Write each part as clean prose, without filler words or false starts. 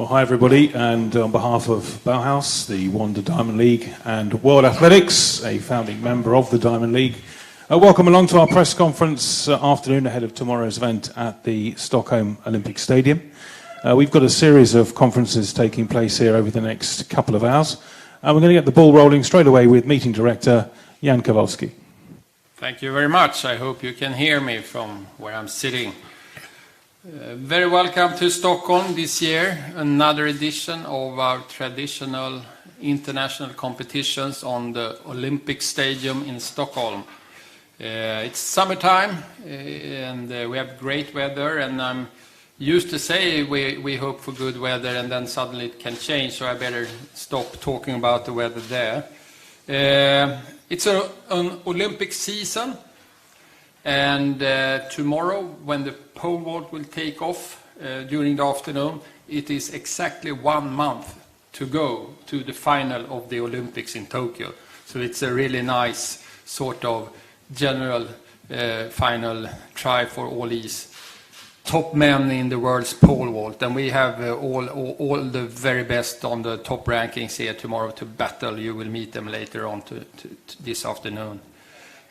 Well, hi everybody, and on behalf of Bauhaus, the Wanda Diamond League, and World Athletics, a founding member of the Diamond League, welcome along to our press conference afternoon ahead of tomorrow's event at the Stockholm Olympic Stadium. We've got a series of conferences taking place here over the next couple of hours, and we're going to get the ball rolling straight away with meeting director Jan Kowalski. Thank you very much. I hope you can hear me from where I'm sitting. Very welcome to Stockholm this year, another edition of our traditional international competitions on the Olympic Stadium in Stockholm. It's summertime and we have great weather, and I'm used to say we hope for good weather and then suddenly it can change, so I better stop talking about the weather there. It's an Olympic season. And tomorrow, when the pole vault will take off during the afternoon, it is exactly 1 month to go to the final of the Olympics in Tokyo. So it's a really nice sort of general final try for all these top men in the world's pole vault. And we have all the very best on the top rankings here tomorrow to battle. You will meet them later on to this afternoon.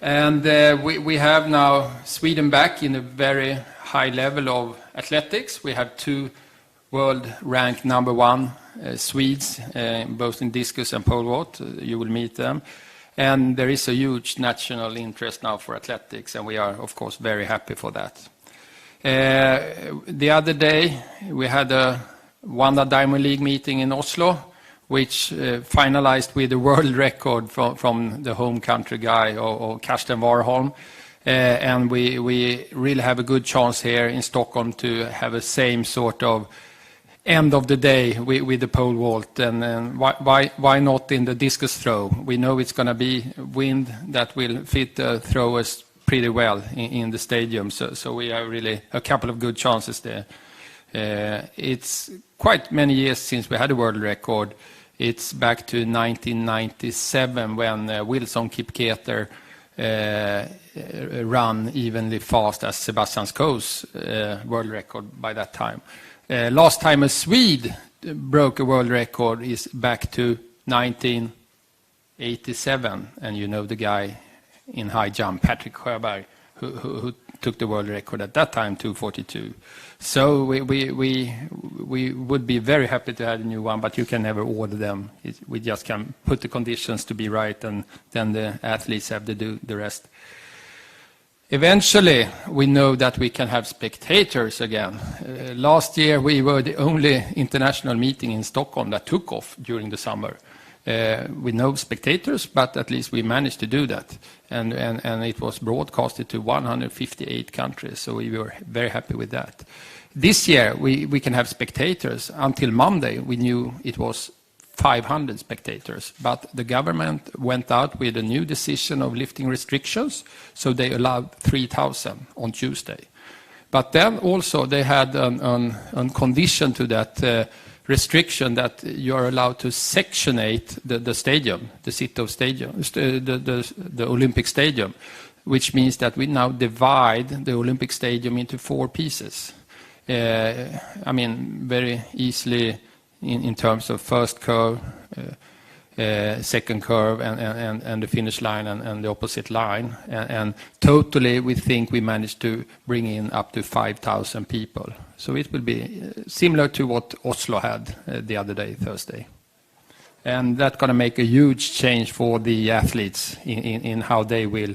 And we have now Sweden back in a very high level of athletics. We have 2 world-ranked number 1 Swedes, both in discus and pole vault. You will meet them. And there is a huge national interest now for athletics, and we are, of course, very happy for that. The other day, we had a Wanda Diamond League meeting in Oslo, which finalized with a world record from the home country guy, or Karsten Warholm. And we really have a good chance here in Stockholm to have a same sort of end of the day with the pole vault. And why not in the discus throw? We know it's going to be wind that will fit the throwers pretty well in the stadium. So we have really a couple of good chances there. It's quite many years since we had a world record. It's back to 1997 when Wilson Kipketer ran evenly fast as Sebastian Coe's world record by that time. Last time a Swede broke a world record is back to 1987, and you know the guy in high jump, Patrick Sjöberg, who took the world record at that time, 2:42. So we would be very happy to have a new one, but you can never order them. We just can put the conditions to be right, and then the athletes have to do the rest. Eventually, we know that we can have spectators again. Last year, we were the only international meeting in Stockholm that took off during the summer. With no spectators, but at least we managed to do that. And it was broadcasted to 158 countries, so we were very happy with that. This year, we can have spectators. Until Monday, we knew it was 500 spectators, but the government went out with a new decision of lifting restrictions, so they allowed 3,000 on Tuesday. But then also they had a condition to that restriction that you are allowed to sectionate the stadium, the City of Stadium, the Olympic Stadium, which means that we now divide the Olympic Stadium into 4 pieces. I mean, very easily in terms of first curve, second curve, and the finish line and the opposite line. And totally, we think we managed to bring in up to 5,000 people. So it will be similar to what Oslo had the other day, Thursday. And that's going to make a huge change for the athletes in how they will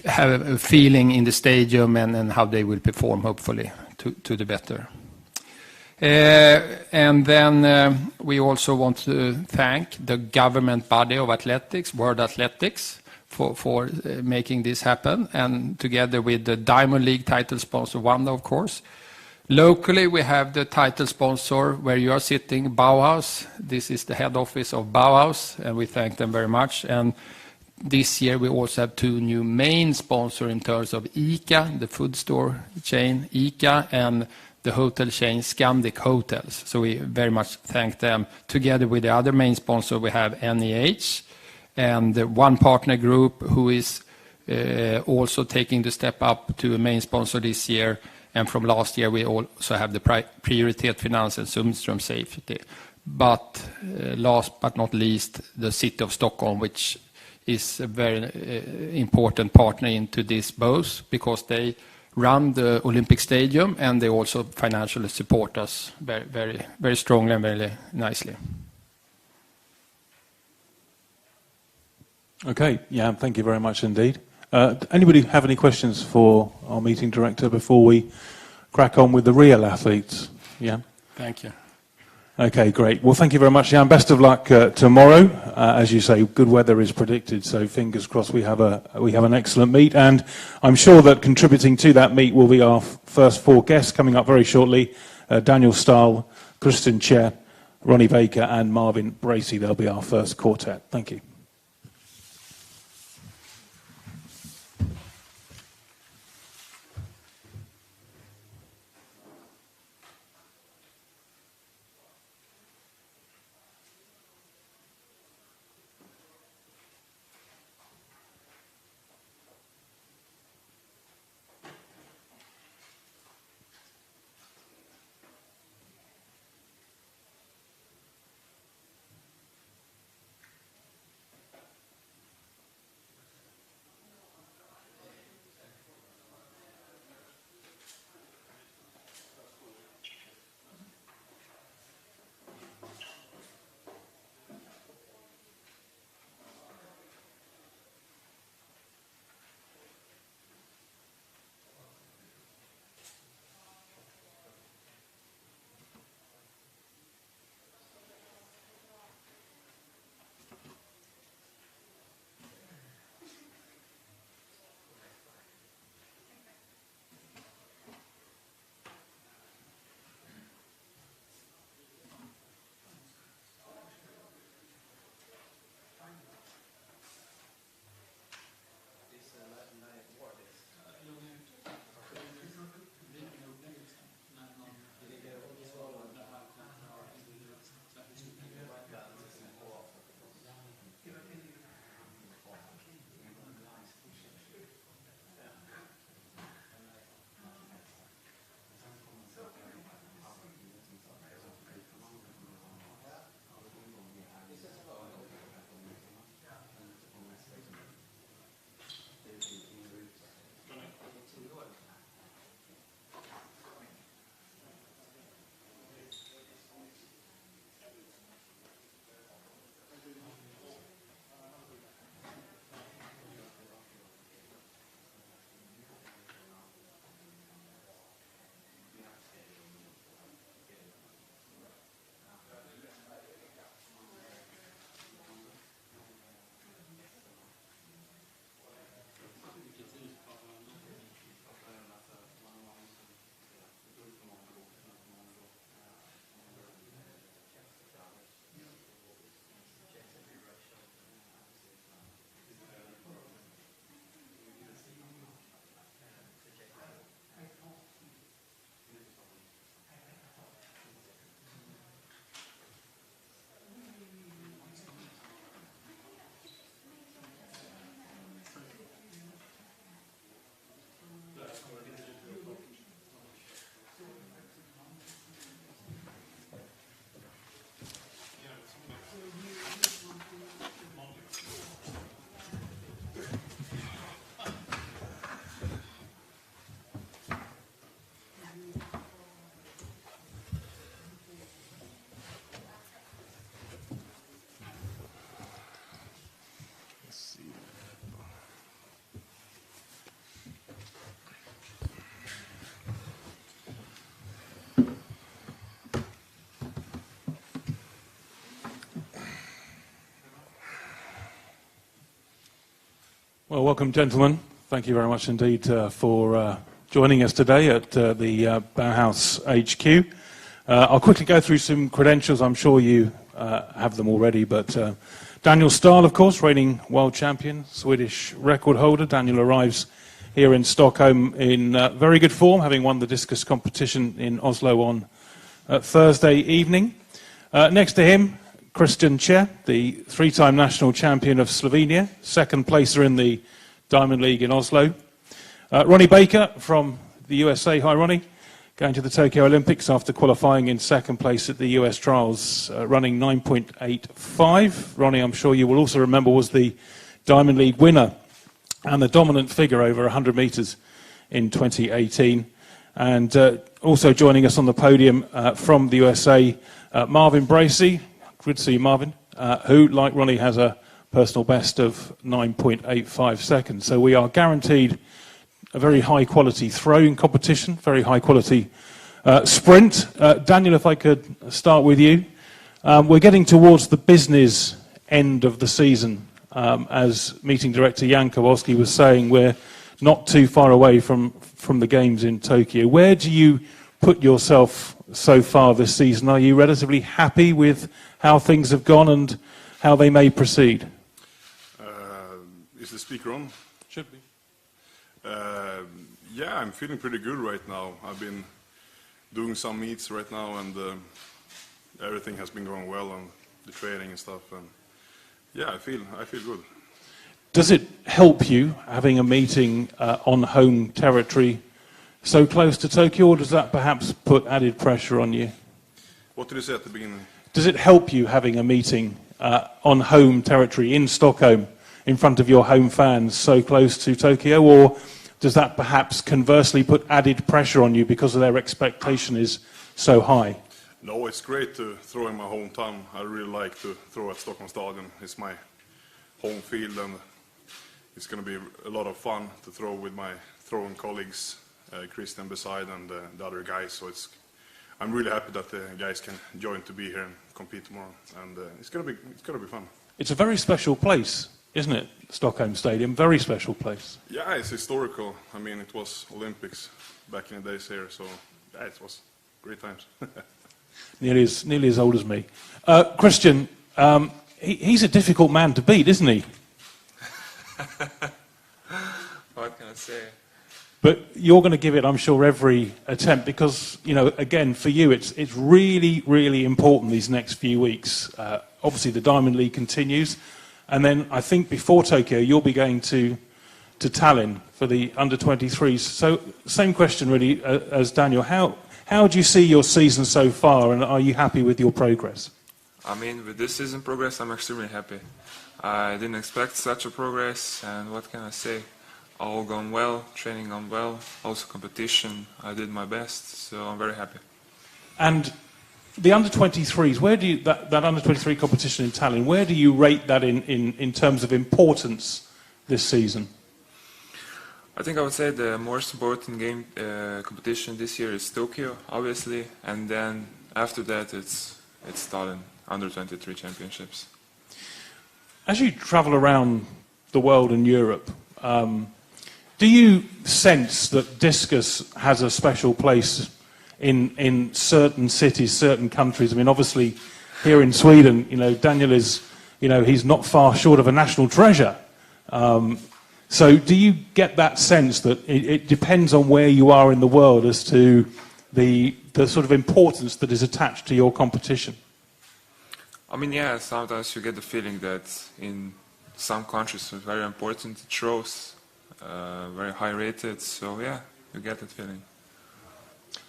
have a feeling in the stadium and how they will perform, hopefully, to the better. And then we also want to thank the government body of athletics, World Athletics, for making this happen, and together with the Diamond League title sponsor, Wanda, of course. Locally, we have the title sponsor where you are sitting, Bauhaus. This is the head office of Bauhaus, and we thank them very much. And this year, we also have 2 new main sponsors in terms of ICA, the food store chain, ICA, and the hotel chain Scandic Hotels. So we very much thank them. Together with the other main sponsor, we have NEH, and one partner group who is also taking the step up to a main sponsor this year, And from last year, we also have the Prioritet Finans and Sundström Safety. But last but not least, the city of Stockholm, which is a very important partner into this both because they run the Olympic Stadium and they also financially support us very, very, very strongly and very nicely. Okay, yeah, thank you very much indeed. Anybody have any questions for our meeting director before we crack on with the real athletes? Yeah. Thank you. Okay, great. Well, thank you very much, Jan. Best of luck tomorrow. As you say, good weather is predicted, so fingers crossed we have an excellent meet. And I'm sure that contributing to that meet will be our first four guests coming up very shortly. Daniel Ståhl, Kristjan, Ronnie Baker, and Marvin Bracy. They'll be our first quartet. Thank you. Well, welcome, gentlemen. Thank you very much indeed for joining us today at the Bauhaus HQ. I'll quickly go through some credentials. I'm sure you have them already, but Daniel Ståhl, of course, reigning world champion, Swedish record holder. Daniel arrives here in Stockholm in very good form, having won the discus competition in Oslo on Thursday evening. Next to him, Kristjan, the three-time national champion of Slovenia, second placer in the Diamond League in Oslo. Ronnie Baker from the the USA. Hi, Ronnie. Going to the Tokyo Olympics after qualifying in second place at the US Trials, running 9.85. Ronnie, I'm sure you will also remember, was the Diamond League winner and the dominant figure over 100 metres in 2018. And also joining us on the podium from the USA, Marvin Bracy. Good to see you, Marvin, who, like Ronnie, has a personal best of 9.85 seconds. So we are guaranteed a very high-quality throwing competition, very high-quality sprint. Daniel, if I could start with you. We're getting towards the business end of the season. As meeting director Jan Kowalski was saying, we're not too far away from the games in Tokyo. Where do you put yourself so far this season? Are you relatively happy with how things have gone and how they may proceed? Is the speaker on? Should be. Yeah, I'm feeling pretty good right now. I've been doing some meets right now, and everything has been going well on the training and stuff. And yeah, I feel good. Does it help you having a meeting on home territory so close to Tokyo, or does that perhaps put added pressure on you? What did you say at the beginning? Does it help you having a meeting on home territory in Stockholm in front of your home fans so close to Tokyo, or does that perhaps conversely put added pressure on you because their expectation is so high? No, it's great to throw in my hometown. I really like to throw at Stockholm Stadium. It's my home field, and it's going to be a lot of fun to throw with my throwing colleagues, Kristjan beside, and the other guys. So I'm really happy that the guys can join to be here and compete tomorrow, and it's going to be fun. It's a very special place, isn't it? Stockholm Stadium, very special place. Yeah, it's historical. I mean, it was Olympics back in the days here, so yeah, it was great times. nearly as old as me. Kristjan, he's a difficult man to beat, isn't he? What can I say? But you're going to give it, I'm sure, every attempt because, you know, again, for you, it's really, really important these next few weeks. Obviously, the Diamond League continues. And then I think before Tokyo, you'll be going to Tallinn for the under-23s. So same question, really, as Daniel. How do you see your season so far, and are you happy with your progress? I mean, with this season progress, I'm extremely happy. I didn't expect such a progress, and what can I say? All gone well, training gone well, also competition, I did my best, so I'm very happy. And the under-23s, where do you, that under-23 competition in Tallinn, where do you rate that in terms of importance this season? I think I would say the most important game competition this year is Tokyo, obviously, and then after that it's Tallinn, under-23 championships. As you travel around the world and Europe, do you sense that discus has a special place in certain cities, certain countries? I mean, obviously, here in Sweden, you know, Daniel is, you know, he's not far short of a national treasure. So do you get that sense that it depends on where you are in the world as to the sort of importance that is attached to your competition? I mean, yeah, sometimes you get the feeling that in some countries it's very important, it shows, very high rated, so yeah, you get that feeling.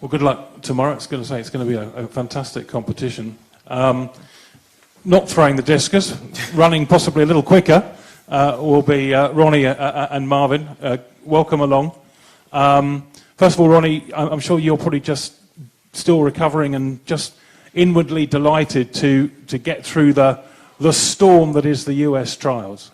Well, good luck tomorrow. It's going to be a fantastic competition. Not throwing the discus, running possibly a little quicker, will be Ronnie and Marvin. Welcome along. First of all, Ronnie, I'm sure you're probably just still recovering and just inwardly delighted to get through the storm that is the US trials.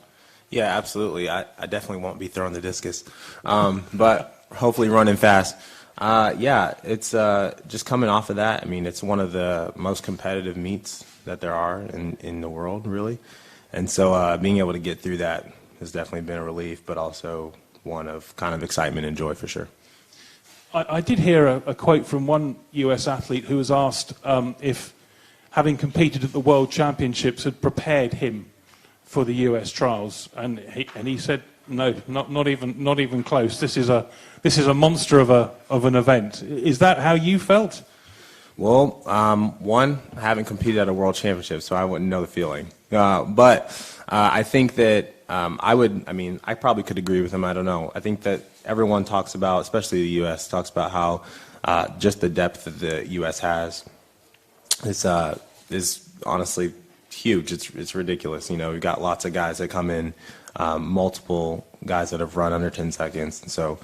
Yeah, absolutely. I definitely won't be throwing the discus, but hopefully running fast. Yeah, it's just coming off of that. I mean, it's one of the most competitive meets that there are in the world, really. And so being able to get through that has definitely been a relief, but also one of kind of excitement and joy for sure. I did hear a quote from one US athlete who was asked if having competed at the World Championships had prepared him for the US trials, and he said, no, not even close. This is a monster of an event. Is that how you felt? Well, one, I haven't competed at a World Championship, so I wouldn't know the feeling. But I think that I probably could agree with him. I don't know. I think that everyone talks about, especially the U.S., talks about how just the depth that the U.S. has is honestly huge. It's ridiculous. You know, we've got lots of guys that come in, multiple guys that have run under 10 seconds. And so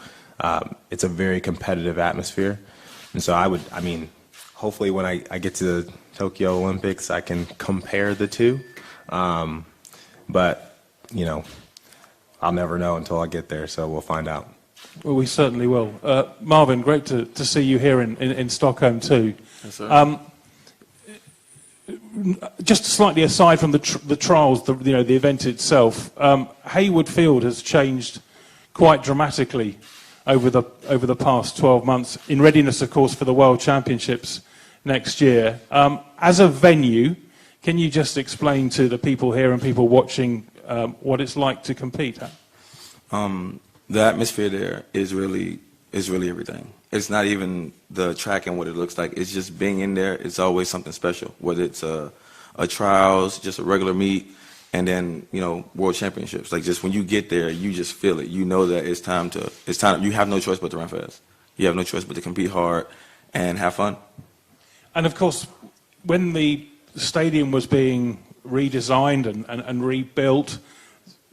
it's a very competitive atmosphere. And so hopefully when I get to the Tokyo Olympics, I can compare the two. But, you know, I'll never know until I get there, so we'll find out. Well, we certainly will. Marvin, great to see you here in Stockholm too. Yes, sir. Just slightly aside from the trials, the event itself, Hayward Field has changed quite dramatically over the past 12 months in readiness, of course, for the World Championships next year. As a venue, can you just explain to the people here and people watching what it's like to compete? The atmosphere there is really everything. It's not even the track and what it looks like. It's just being in there. It's always something special. Whether it's a trials, just a regular meet, and then World Championships. Like just when you get there, you just feel it. You know that it's time. You have no choice but to run fast. You have no choice but to compete hard and have fun. And of course, when the stadium was being redesigned and rebuilt,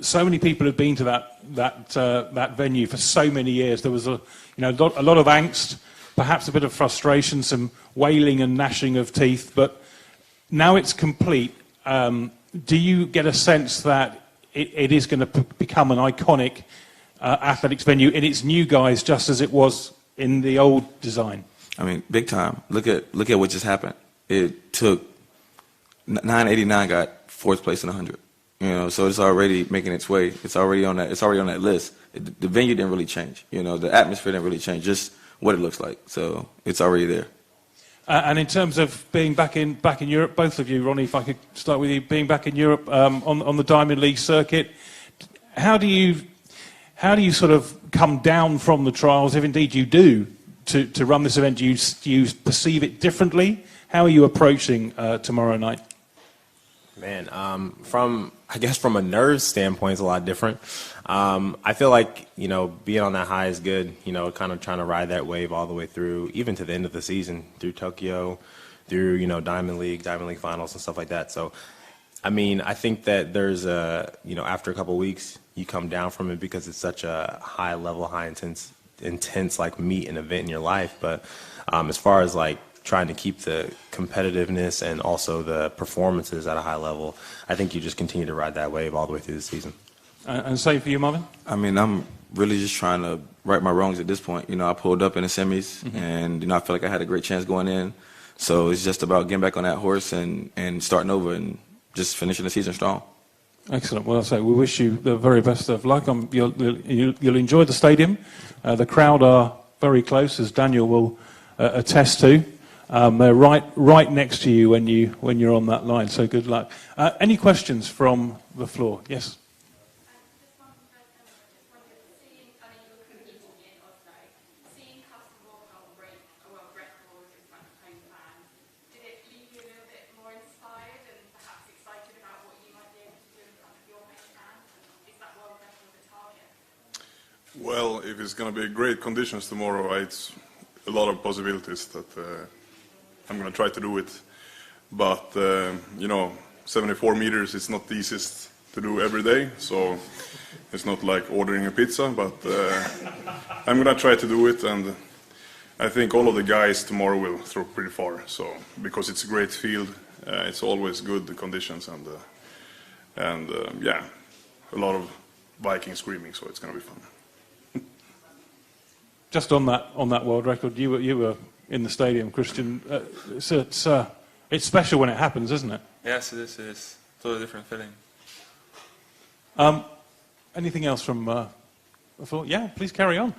so many people had been to that venue for so many years. There was a lot of angst, perhaps a bit of frustration, some wailing and gnashing of teeth. But now it's complete. Do you get a sense that it is going to become an iconic athletics venue in its new guise, just as it was in the old design? I mean, big time. Look at what just happened. It took 989 got fourth place in 100. So it's already making its way. It's already on that list. The venue didn't really change. The atmosphere didn't really change. Just what it looks like. So it's already there. And in terms of being back in Europe, both of you, Ronnie, if I could start with you, being back in Europe on the Diamond League circuit, how do you sort of come down from the trials, if indeed you do, to run this event? Do you perceive it differently? How are you approaching tomorrow night? Man, from a nerves standpoint, it's a lot different. I feel like, being on that high is good, kind of trying to ride that wave all the way through, even to the end of the season, through Tokyo, through, Diamond League finals and stuff like that. So, I think that there's after a couple of weeks, you come down from it because it's such a high level, intense like meet and event in your life. But as far as like trying to keep the competitiveness and also the performances at a high level, I think you just continue to ride that wave all the way through the season. And same for you, Marvin? I'm really just trying to right my wrongs at this point. I pulled up in the semis, and I feel like I had a great chance going in. So it's just about getting back on that horse and starting over and just finishing the season strong. Excellent. Well, we wish you the very best of luck. You'll enjoy the stadium. The crowd are very close, as Daniel will attest to. They're right next to you when you're on that line. So good luck. Any questions from the floor? Yes. Well, if it's going to be great conditions tomorrow, it's a lot of possibilities that I'm going to try to do it. But, 74 meters is not the easiest to do every day, so it's not like ordering a pizza, but I'm going to try to do it, and I think all of the guys tomorrow will throw pretty far, so because it's a great field, it's always good, the conditions, and a lot of Viking screaming, so it's going to be fun. Just on that world record, you were in the stadium, Kristjan. It's special when it happens, isn't it? Yes, it is. It is. Totally different feeling. Anything else from the floor? Yeah, please carry on.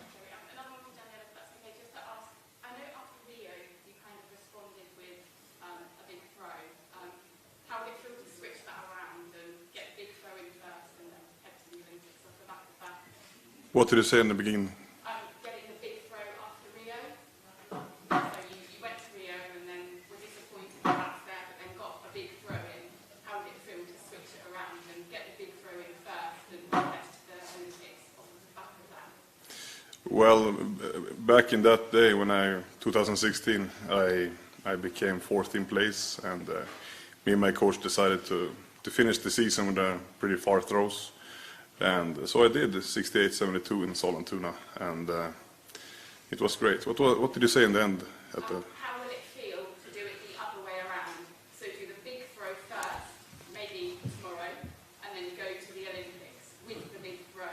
What did you say in the beginning? Getting the big throw after Rio. So you went to Rio and then were disappointed perhaps there, but then got a big throw in. How did it feel to switch it around and get the big throw in first and Well, back in that day, 2016, I became fourth in place, and me and my coach decided to finish the season with pretty far throws. And so I did 68-72 in Sollentuna, and it was great. What did you say in the end? How will it feel to do it the other way around? So do the big throw first, maybe tomorrow, and then go to the Olympics with the big throw?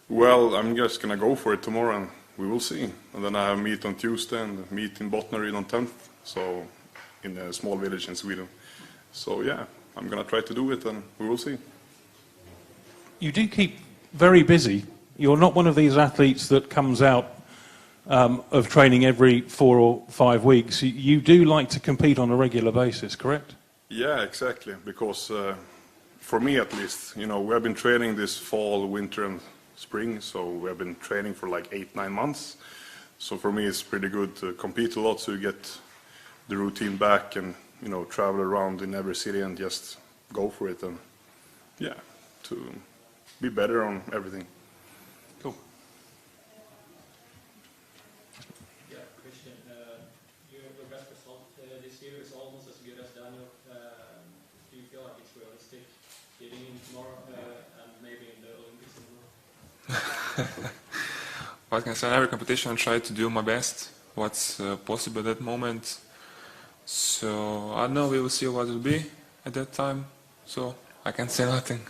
Well, I'm just going to go for it tomorrow, and we will see. And then I have meet on Tuesday and meet in Bottnaryd on 10th, so in a small village in Sweden. So yeah, I'm going to try to do it, and we will see. You do keep very busy. You're not one of these athletes that comes out of training every 4 or 5 weeks. You do like to compete on a regular basis, correct? Yeah, exactly. Because for me at least, we have been training this fall, winter, and spring. So we have been training for like 8-9 months. So for me, it's pretty good to compete a lot, so you get the routine back and travel around in every city and just go for it, and yeah, to be better on everything. Cool. Yeah, Kristjan, your best result this year is almost as good as Daniel. Do you feel like it's realistic getting in tomorrow and maybe in the Olympics in the world? What can I say? In every competition, I try to do my best, what's possible at that moment. So I don't know, we will see what it will be at that time. So I can't say nothing.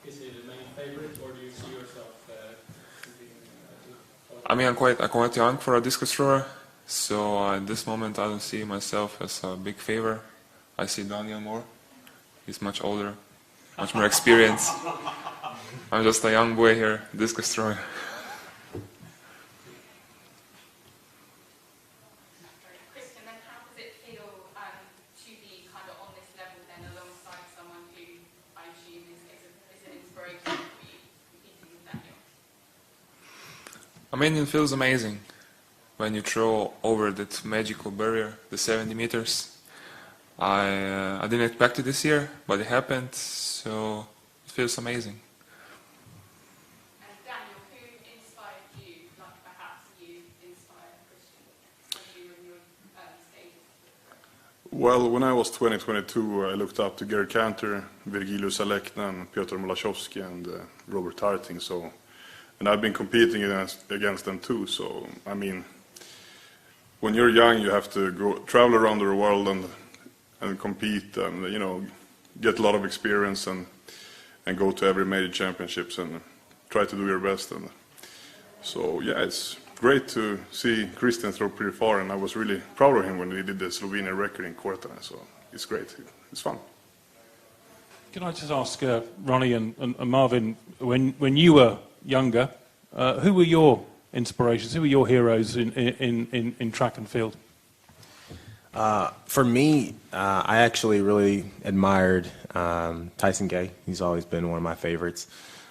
Is it the main favorite, or do you see yourself competing? I mean, I'm quite young for a discus thrower, so at this moment I don't see myself as a big favor. I see Daniel more. He's much older, much more experienced. I'm just a young boy here, discus thrower. Kristjan, then how does it feel to be kind of on this level then alongside someone who I assume is an inspiration for you, competing with Daniel? I mean, it feels amazing when you throw over that magical barrier, the 70 meters. I didn't expect it this year, but it happened, so it feels amazing. And Daniel, who inspired you, like perhaps you inspired Kristjan when you were in your stages? Well, when I was 22, I looked up to Gary Cantor, Virgilius Alekna, Piotr Molaszowski, and Robert Harting. And I've been competing against them too. So, I mean, when you're young, you have to travel around the world and compete, and get a lot of experience and go to every major championships and try to do your best. And so, yeah, it's great to see Kristjan throw pretty far, and I was really proud of him when he did the Slovenian record in quarter. So it's great. It's fun. Can I just ask Ronnie and Marvin, when you were younger, who were your inspirations? Who were your heroes in track and field? For me, I actually really admired Tyson Gay. He's always been one of my favorites.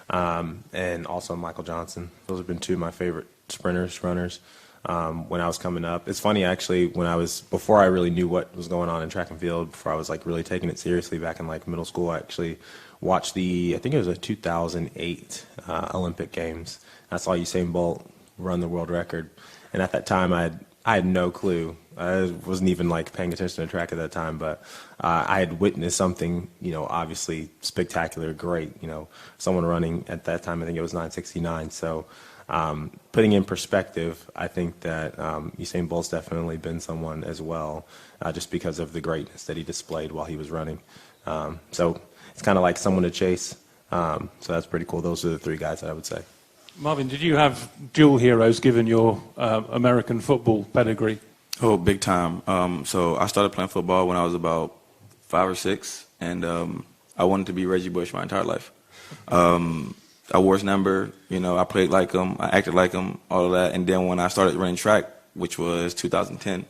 And also Michael Johnson. Those have been two of my favorite sprinters, runners, when I was coming up. It's funny, actually, before I really knew what was going on in track and field, before I was like really taking it seriously back in like middle school, I actually watched I think it was a 2008 Olympic Games. I saw Usain Bolt run the world record. And at that time, I had no clue. I wasn't even like paying attention to track at that time, but I had witnessed something, obviously spectacular, great. Someone running at that time, I think it was 9:69. So putting in perspective, I think that Usain Bolt's definitely been someone as well, just because of the greatness that he displayed while he was running. So it's kind of like someone to chase. So that's pretty cool. Those are the three guys that I would say. Marvin, did you have dual heroes given your American football pedigree? Oh, big time. So I started playing football when I was about 5 or 6, and I wanted to be Reggie Bush my entire life. I wore his number, I played like him, I acted like him, all of that. And then when I started running track, which was 2010,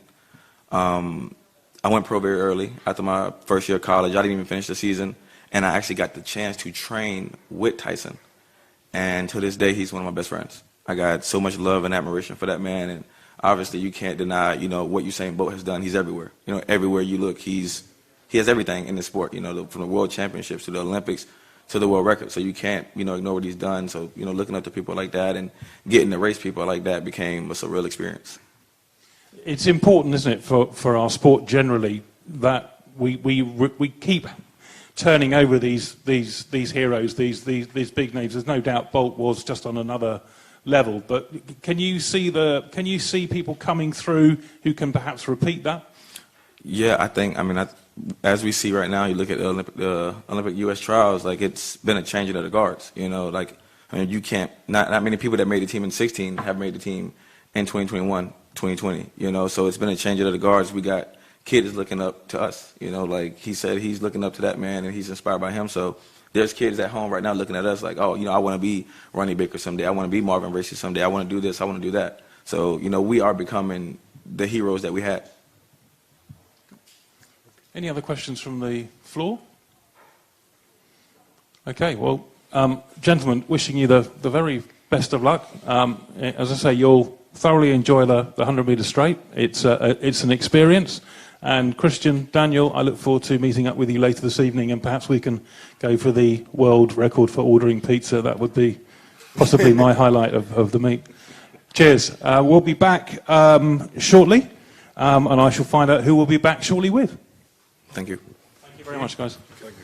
I went pro very early. After my first year of college, I didn't even finish the season, and I actually got the chance to train with Tyson. And to this day, he's one of my best friends. I got so much love and admiration for that man, and obviously you can't deny, what Usain Bolt has done. He's everywhere. Everywhere you look, he has everything in the sport, from the World Championships to the Olympics to the world record. So you can't, ignore what he's done. So, looking up to people like that and getting to race people like that became a surreal experience. It's important, isn't it, for our sport generally, that we keep turning over these heroes, these big names. There's no doubt Bolt was just on another level, but can you see people coming through who can perhaps repeat that? Yeah, I think, as we see right now, you look at the Olympic U.S. trials, like it's been a changing of the guards, you can't, not many people that made the team in 16 have made the team in 2021, 2020, so it's been a changing of the guards. We got kids looking up to us, like he said, he's looking up to that man and he's inspired by him. So there's kids at home right now looking at us like, oh, I want to be Ronnie Baker someday. I want to be Marvin Bracy someday. I want to do this. I want to do that. So, we are becoming the heroes that we had. Any other questions from the floor? Okay, well, gentlemen, wishing you the very best of luck. As I say, you'll thoroughly enjoy the 100-metre straight. It's an experience. And Kristjan, Daniel, I look forward to meeting up with you later this evening, and perhaps we can go for the world record for ordering pizza. That would be possibly my highlight of the meet. Cheers. We'll be back shortly, and I shall find out who we'll be back shortly with. Thank you. Thank you very much, guys. Thank you.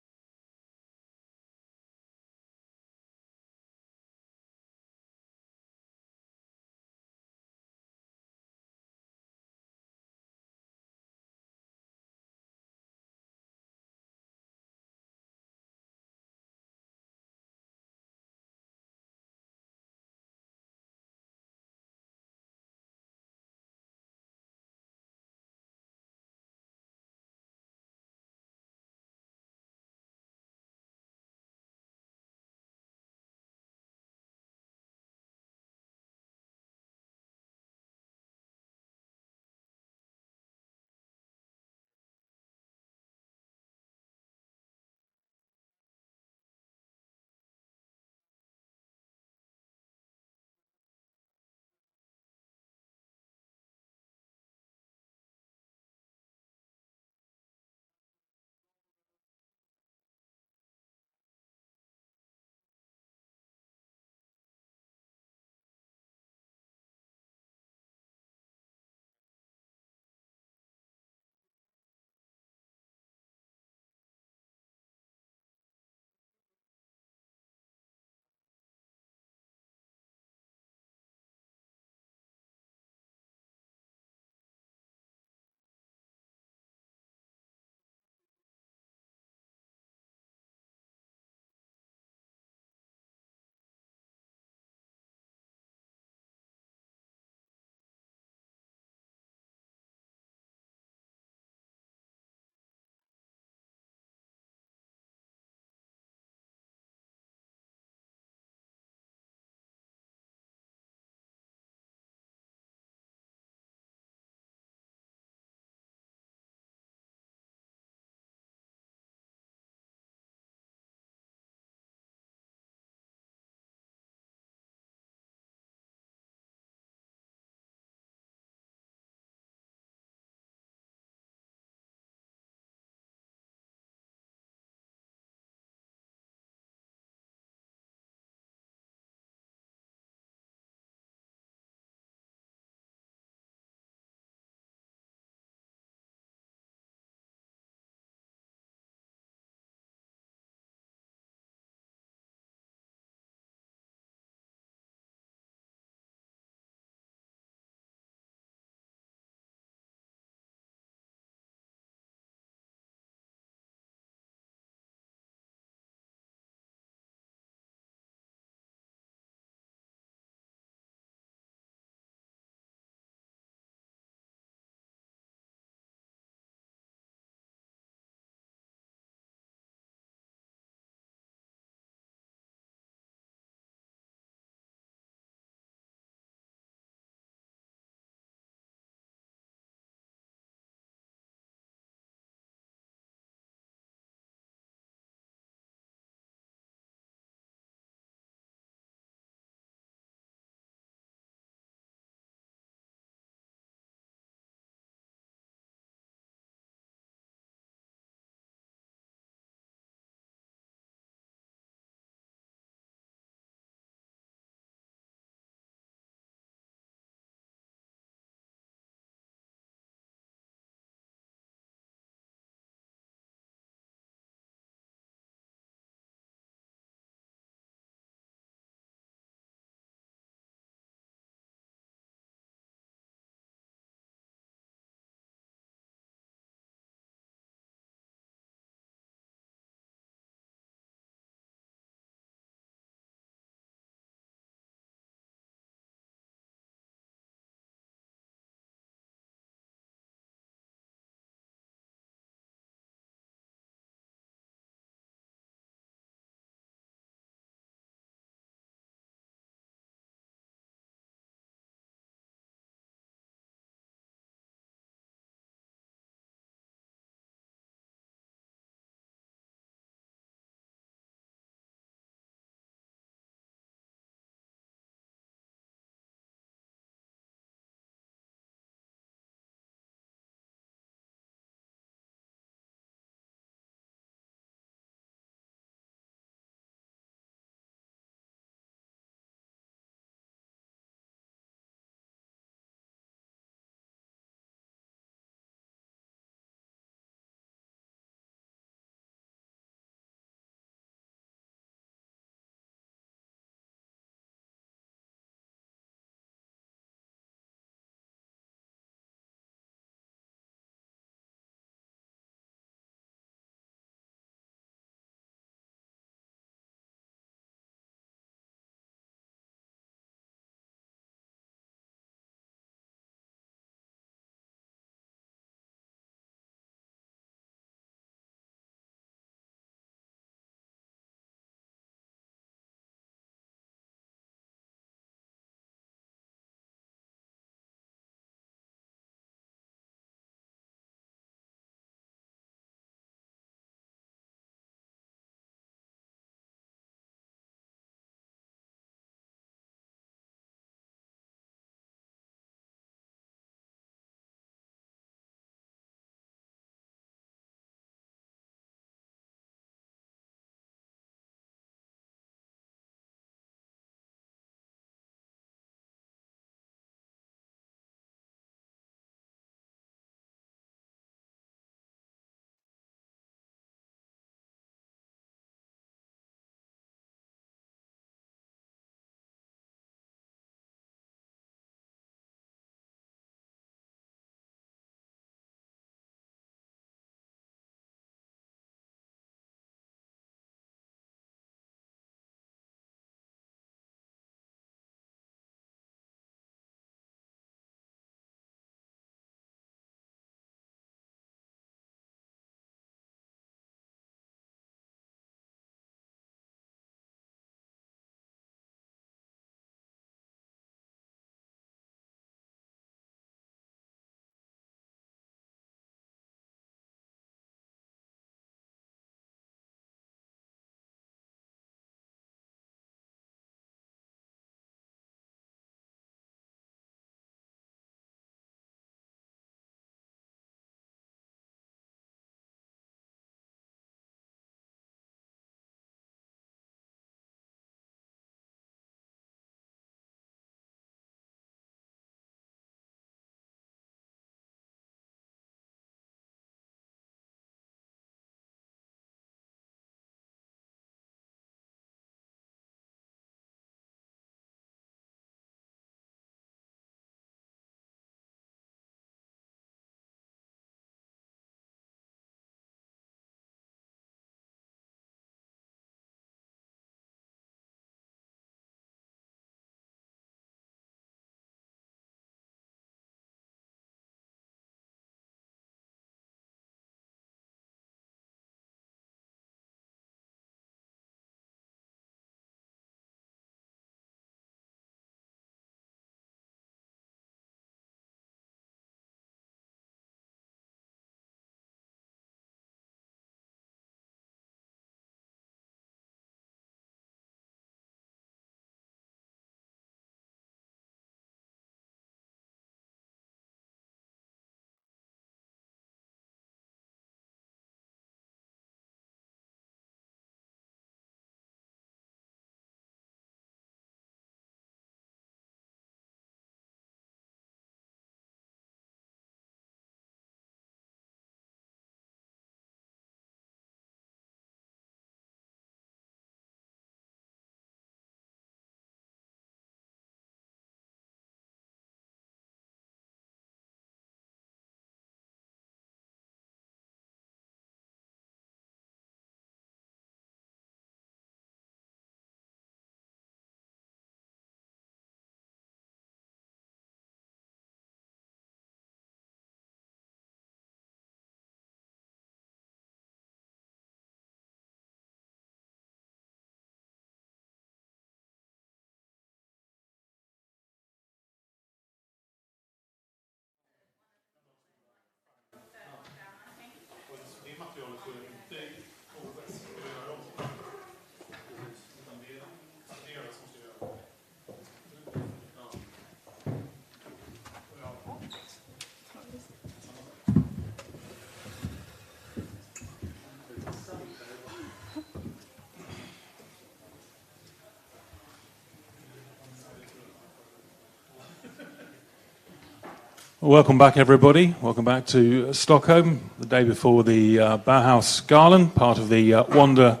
Welcome back, everybody. Welcome back to Stockholm, the day before the Bauhaus Garland, part of the Wanda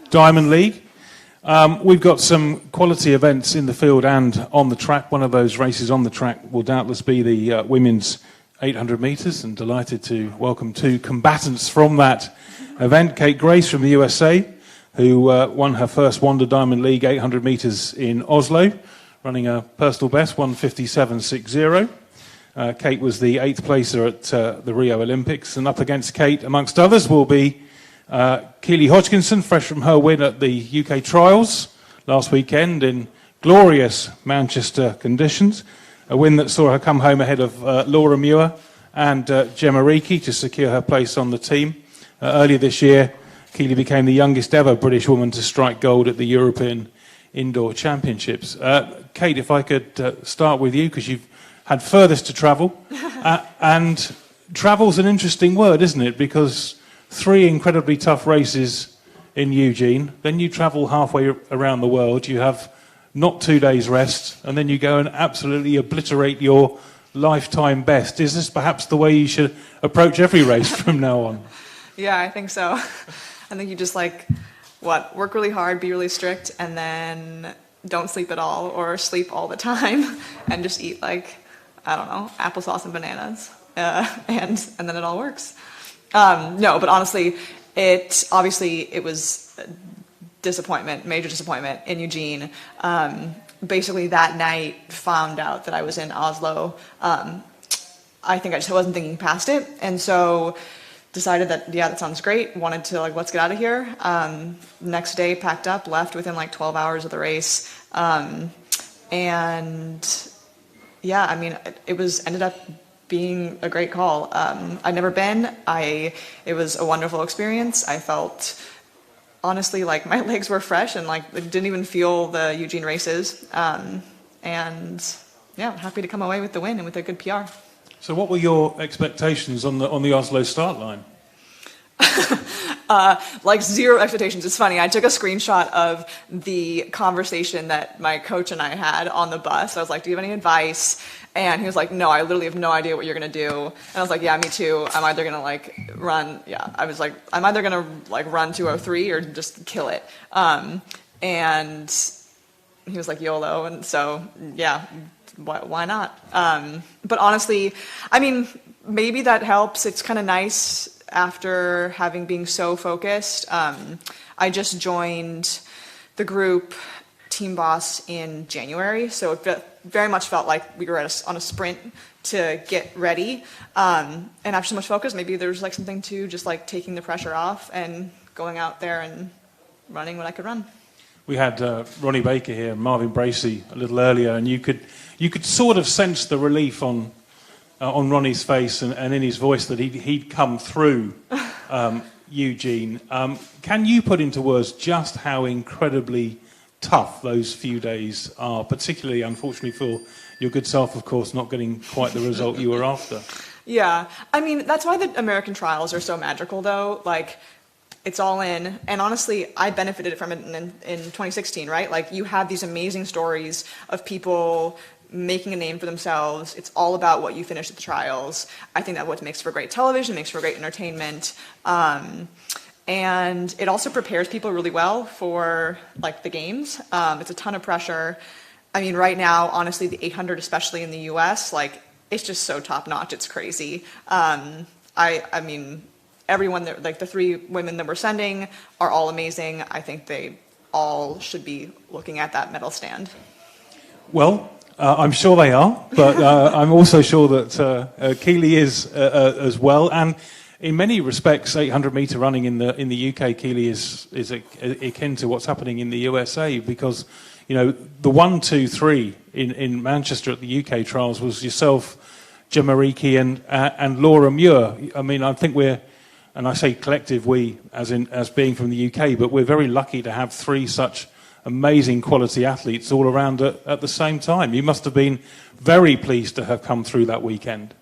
Diamond League. We've got some quality events in the field and on the track. One of those races on the track will doubtless be the women's 800 metres, and delighted to welcome two combatants from that event. Kate Grace from the USA, who won her first Wanda Diamond League 800 metres in Oslo, running a personal best, 1:57.60. Kate was the 8th placer at the Rio Olympics, and up against Kate, amongst others, will be Keely Hodgkinson, fresh from her win at the UK Trials last weekend in glorious Manchester conditions, a win that saw her come home ahead of Laura Muir and Gemma Reekie to secure her place on the team. Earlier this year, Keely became the youngest ever British woman to strike gold at the European Indoor Championships. Kate, if I could start with you, because you've had furthest to travel. And travel's an interesting word, isn't it? Because 3 incredibly tough races in Eugene, then you travel halfway around the world, you have not 2 days rest, and then you go and absolutely obliterate your lifetime best. Is this perhaps the way you should approach every race from now on? Yeah, I think so. I think you just work really hard, be really strict, and then don't sleep at all or sleep all the time and just eat applesauce and bananas, and then it all works. No, but honestly, it was a disappointment, major disappointment in Eugene. Basically that night found out that I was in Oslo. I think I just wasn't thinking past it, and so decided that sounds great, wanted to let's get out of here. Next day packed up, left within 12 hours of the race, and yeah, I mean, ended up being a great call. I'd never been. It was a wonderful experience. I felt, honestly, like my legs were fresh and didn't even feel the Eugene races. And yeah, happy to come away with the win and with a good PR. So what were your expectations on the Oslo start line? Zero expectations. It's funny. I took a screenshot of the conversation that my coach and I had on the bus. I was like, do you have any advice? And he was like, no, I literally have no idea what you're going to do. And I was like, yeah, me too. I'm either going to run. Yeah, I was like, I'm either going to run 2:03 or just kill it. And he was like, YOLO. And so, yeah, why not? But honestly, I mean, maybe that helps. It's kind of nice after having been so focused. I just joined the group Team Boss in January, so it very much felt like we were on a sprint to get ready. And after so much focus, maybe there's something to just taking the pressure off and going out there and running what I could run. We had Ronnie Baker here, Marvin Bracy a little earlier, and you could sort of sense the relief on Ronnie's face and in his voice that he'd come through Eugene. Can you put into words just how incredibly tough those few days are, particularly, unfortunately, for your good self, of course, not getting quite the result you were after? Yeah. I mean, that's why the American trials are so magical, though. It's all in. And honestly, I benefited from it in 2016, right? You have these amazing stories of people making a name for themselves. It's all about what you finish at the trials. I think that what makes for great television, makes for great entertainment. And it also prepares people really well for the games. It's a ton of pressure. I mean, right now, honestly, the 800, especially in the US, it's just so top notch. It's crazy. I mean, everyone that, the 3 women that we're sending are all amazing. I think they all should be looking at that medal stand. Well, I'm sure they are, but I'm also sure that Keely is as well. And in many respects, 800-meter running in the UK, Keely is akin to what's happening in the USA, because the 1, 2, 3 in Manchester at the UK trials was yourself, Gemma Reekie, and Laura Muir. I mean, I think we're, and I say collective we as being from the UK, but we're very lucky to have 3 such amazing quality athletes all around at the same time. You must have been very pleased to have come through that weekend.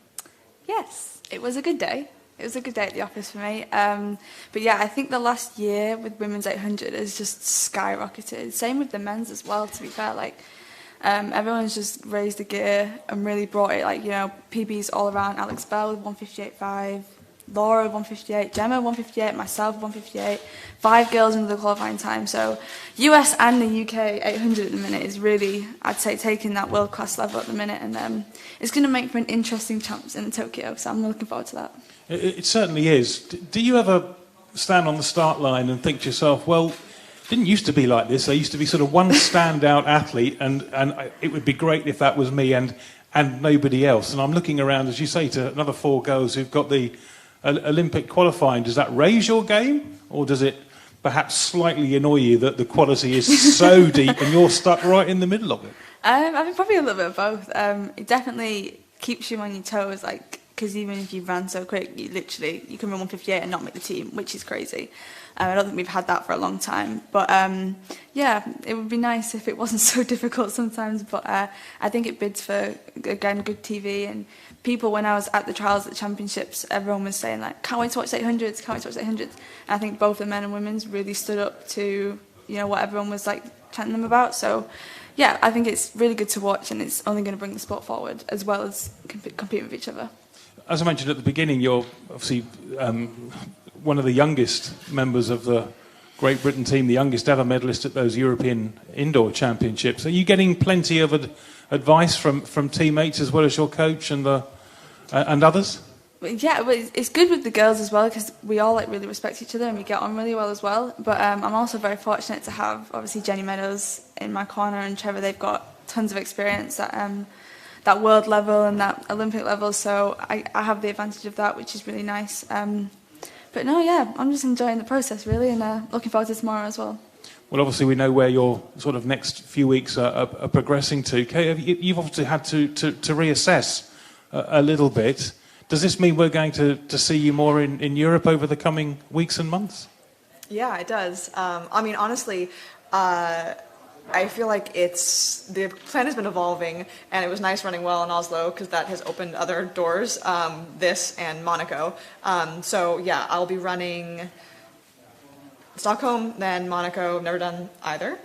Yes, it was a good day. It was a good day at the office for me. But yeah, I think the last year with women's 800 has just skyrocketed. Same with the men's as well, to be fair. Everyone's just raised the gear and really brought it, like, you know, PBs all around. Alex Bell with 158.5, Laura with 158, Gemma 158, myself 158, 5 girls into the qualifying time. So US and the UK 800 at the minute is really, I'd say, taking that world class level at the minute, and it's going to make for an interesting champs in Tokyo. So I'm looking forward to that. It certainly is. Do you ever stand on the start line and think to yourself, well, it didn't used to be like this. There used to be sort of one standout athlete, and it would be great if that was me and nobody else. And I'm looking around, as you say, to another 4 girls who've got the Olympic qualifying. Does that raise your game, or does it perhaps slightly annoy you that the quality is so deep and you're stuck right in the middle of it? I think probably a little bit of both. It definitely keeps you on your toes, like, because even if you ran so quick, you can run 158 and not make the team, which is crazy. I don't think we've had that for a long time. But yeah, it would be nice if it wasn't so difficult sometimes. But I think it bids for, again, good TV. And people, when I was at the trials at the championships, everyone was saying, like, can't wait to watch the 800s, can't wait to watch the 800s. And I think both the men and women's really stood up to, you know, what everyone was, like, chanting them about. So yeah, I think it's really good to watch, and it's only going to bring the sport forward as well as compete with each other. As I mentioned at the beginning, you're obviously one of the youngest members of the Great Britain team, the youngest ever medalist at those European Indoor Championships. Are you getting plenty of advice from teammates as well as your coach and others? Yeah, but it's good with the girls as well, because we all, like, really respect each other and we get on really well as well. But I'm also very fortunate to have, obviously, Jenny Meadows in my corner and Trevor. They've got tons of experience at that world level and that Olympic level, so I have the advantage of that, which is really nice. But no, yeah, I'm just enjoying the process really, and looking forward to tomorrow as well. Well, obviously we know where your sort of next few weeks are progressing to. Kate, you've obviously had to reassess a little bit. Does this mean we're going to see you more in Europe over the coming weeks and months? Yeah, it does. I mean, honestly, I feel like the plan has been evolving, and it was nice running well in Oslo because that has opened other doors, this and Monaco. So yeah, I'll be running Stockholm, then Monaco. I've never done either.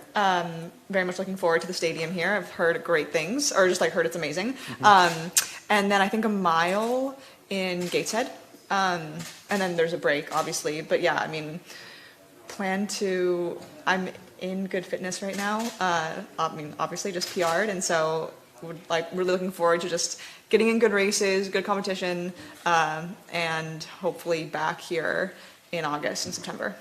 Very much looking forward to the stadium here. I've heard great things, or just like heard it's amazing. Mm-hmm. And then I think a mile in Gateshead. And then there's a break, obviously. But yeah, I mean, I'm in good fitness right now. I mean, obviously just PR'd, and so really looking forward to just getting in good races, good competition, and hopefully back here in August and September.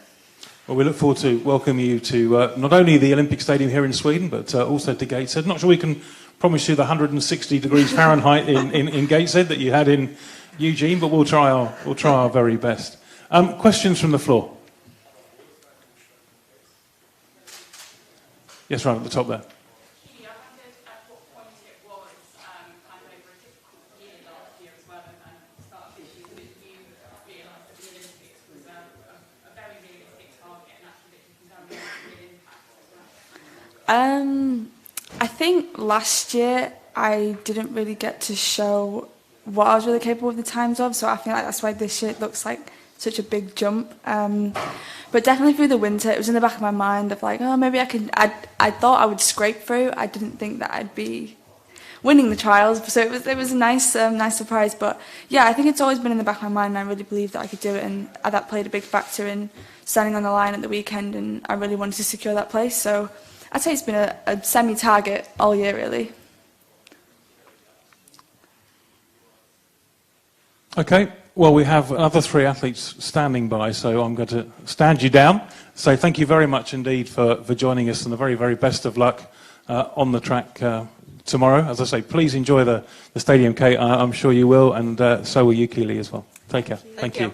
Well, we look forward to welcoming you to not only the Olympic Stadium here in Sweden, but also to Gateshead. Not sure we can promise you the 160 degrees Fahrenheit in Gateshead that you had in Eugene, but we'll try our very best. Questions from the floor? Yes, right at the top there. I wondered at what point it was kind of over a difficult year last year as well, and start of this year, that you realised that the Olympics was a very realistic target, and actually that you can have a real impact as well. I think last year I didn't really get to show what I was really capable of the times of, so I feel like that's why this year it looks like such a big jump. But definitely through the winter, it was in the back of my mind of like, oh, maybe I can. I thought I would scrape through. I didn't think that I'd be winning the trials, so it was a nice surprise. But yeah, I think it's always been in the back of my mind, and I really believed that I could do it, and that played a big factor in standing on the line at the weekend, and I really wanted to secure that place. So I'd say it's been a semi-target all year, really. Okay. Well, we have another 3 athletes standing by, so I'm going to stand you down. So thank you very much indeed for joining us, and the very, very best of luck on the track tomorrow. As I say, please enjoy the stadium, Kate. I'm sure you will, and so will you, Keely, as well. Take care. Thank you.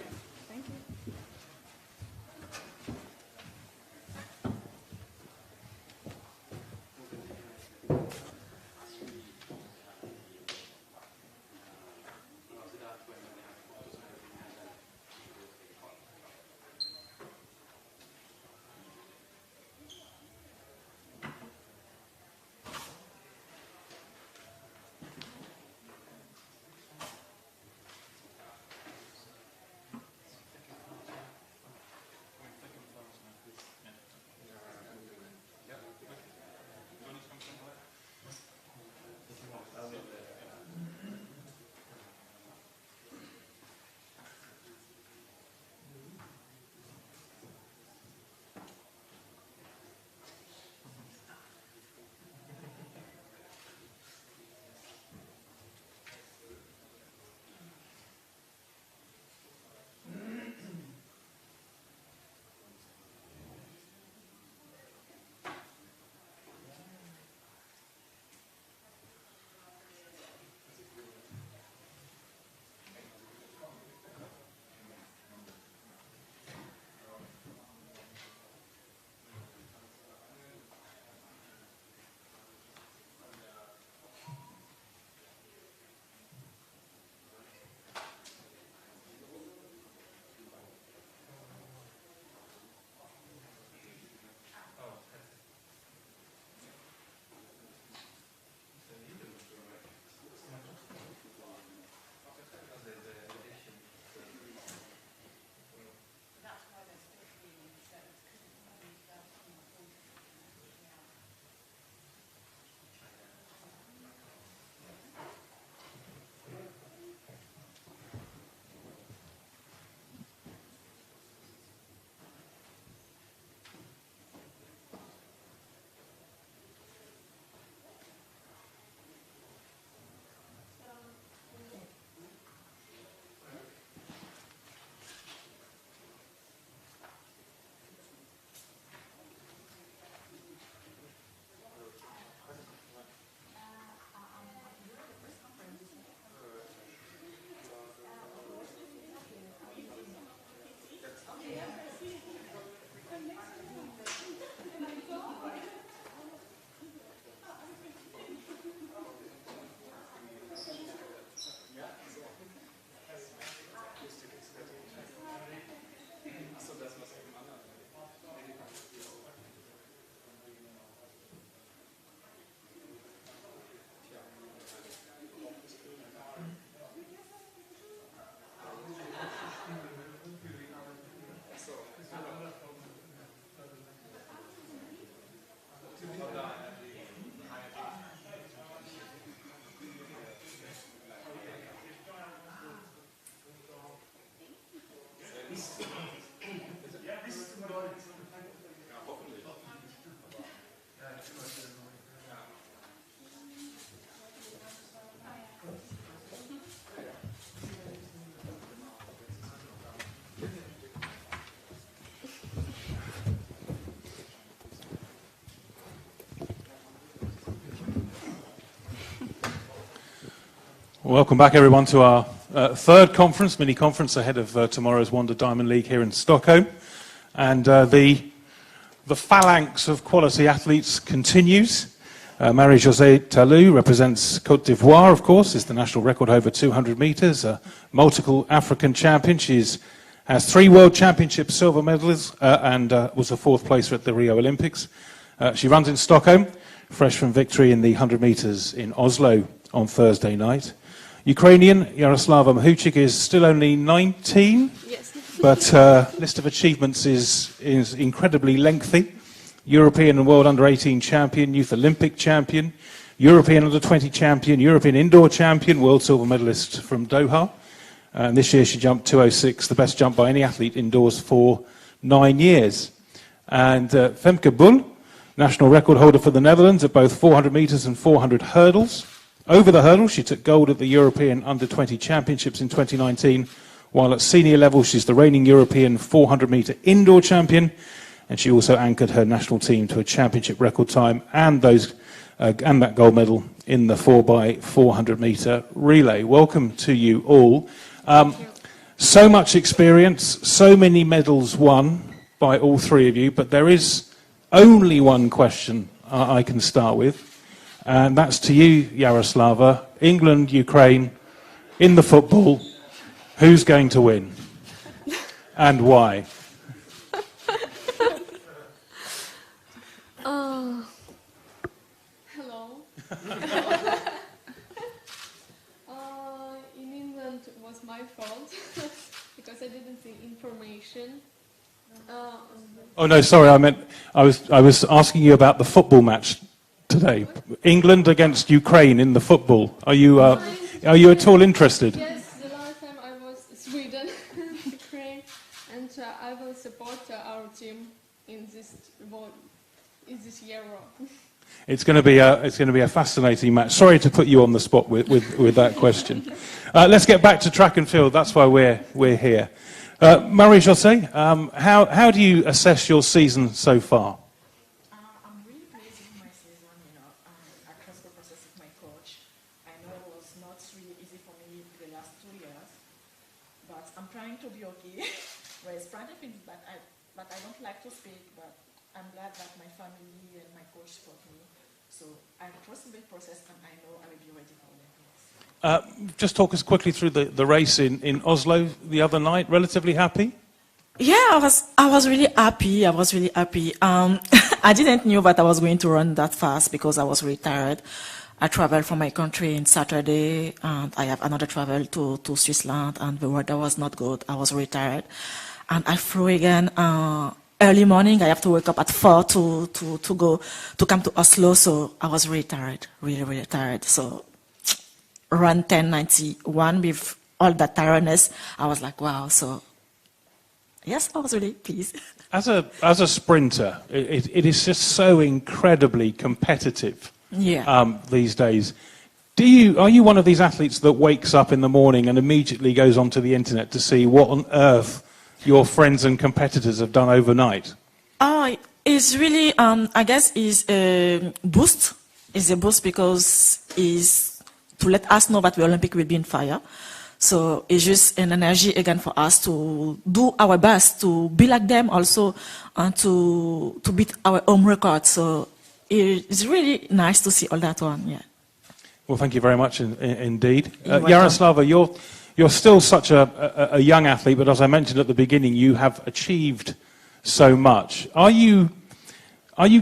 Welcome back, everyone, to our third conference, mini-conference ahead of tomorrow's Wanda Diamond League here in Stockholm. And the phalanx of quality athletes continues. Marie-Josée Talou represents Côte d'Ivoire, of course, is the national record over 200 metres, a multiple African champion. She has 3 World Championship silver medals and was a 4th placer at the Rio Olympics. She runs in Stockholm, fresh from victory in the 100 metres in Oslo on Thursday night. Ukrainian Yaroslava Mahuchikh is still only 19, Yes. but list of achievements is incredibly lengthy. European and World Under-18 champion, Youth Olympic champion, European Under-20 champion, European Indoor champion, World Silver medalist from Doha. And this year she jumped 2:06, the best jump by any athlete indoors for 9 years. And Femke Bull, national record holder for the Netherlands at both 400 metres and 400 hurdles. Over the hurdle, she took gold at the European Under-20 Championships in 2019, while at senior level, she's the reigning European 400-metre indoor champion, and she also anchored her national team to a championship record time and that gold medal in the 4x400-metre relay. Welcome to you all. So much experience, so many medals won by all 3 of you, but there is only one question I can start with. And that's to you, Yaroslava. England, Ukraine, in the football, who's going to win? And why? Hello. In England it was my fault because I didn't see information. Oh no, sorry, I was asking you about the football match today. England against Ukraine in the football. Are you at all interested? Yes, the last time I was Sweden, Ukraine, and I will support our team in this Euro. It's going to be a fascinating match. Sorry to put you on the spot with that question. Let's get back to track and field. That's why we're here. Marie-Josée, how do you assess your season so far? I'm really pleased with my season. I trust the process of my coach. I know it was not really easy for me the last 2 years, but I'm trying to be okay. Well, it's part of it, but I don't like to speak, but I'm glad that my family and my coach support me. So I trust the process, and I know I will be ready for Olympics. Just talk us quickly through the race in Oslo the other night. Relatively happy? Yeah, I was really happy. I didn't know that I was going to run that fast because I was really tired. I traveled from my country on Saturday, and I have another travel to Switzerland, and the weather was not good. I was really tired. And I flew again early morning. I have to wake up at 4 to come to Oslo, so I was really tired, really tired. So run 10:91 with all that tiredness, I was like, wow. So yes, I was really pleased. As a sprinter, it is just so incredibly competitive. Yeah. These days. Are you one of these athletes that wakes up in the morning and immediately goes onto the internet to see what on earth your friends and competitors have done overnight? It's really, I guess, is a boost. It's a boost because it's to let us know that the Olympic will be in fire. So it's just an energy again for us to do our best to be like them also and to beat our own record. So it's really nice to see all that one. Yeah. Well, thank you very much indeed. Yaroslava, you're still such a young athlete, but as I mentioned at the beginning, you have achieved so much. Are you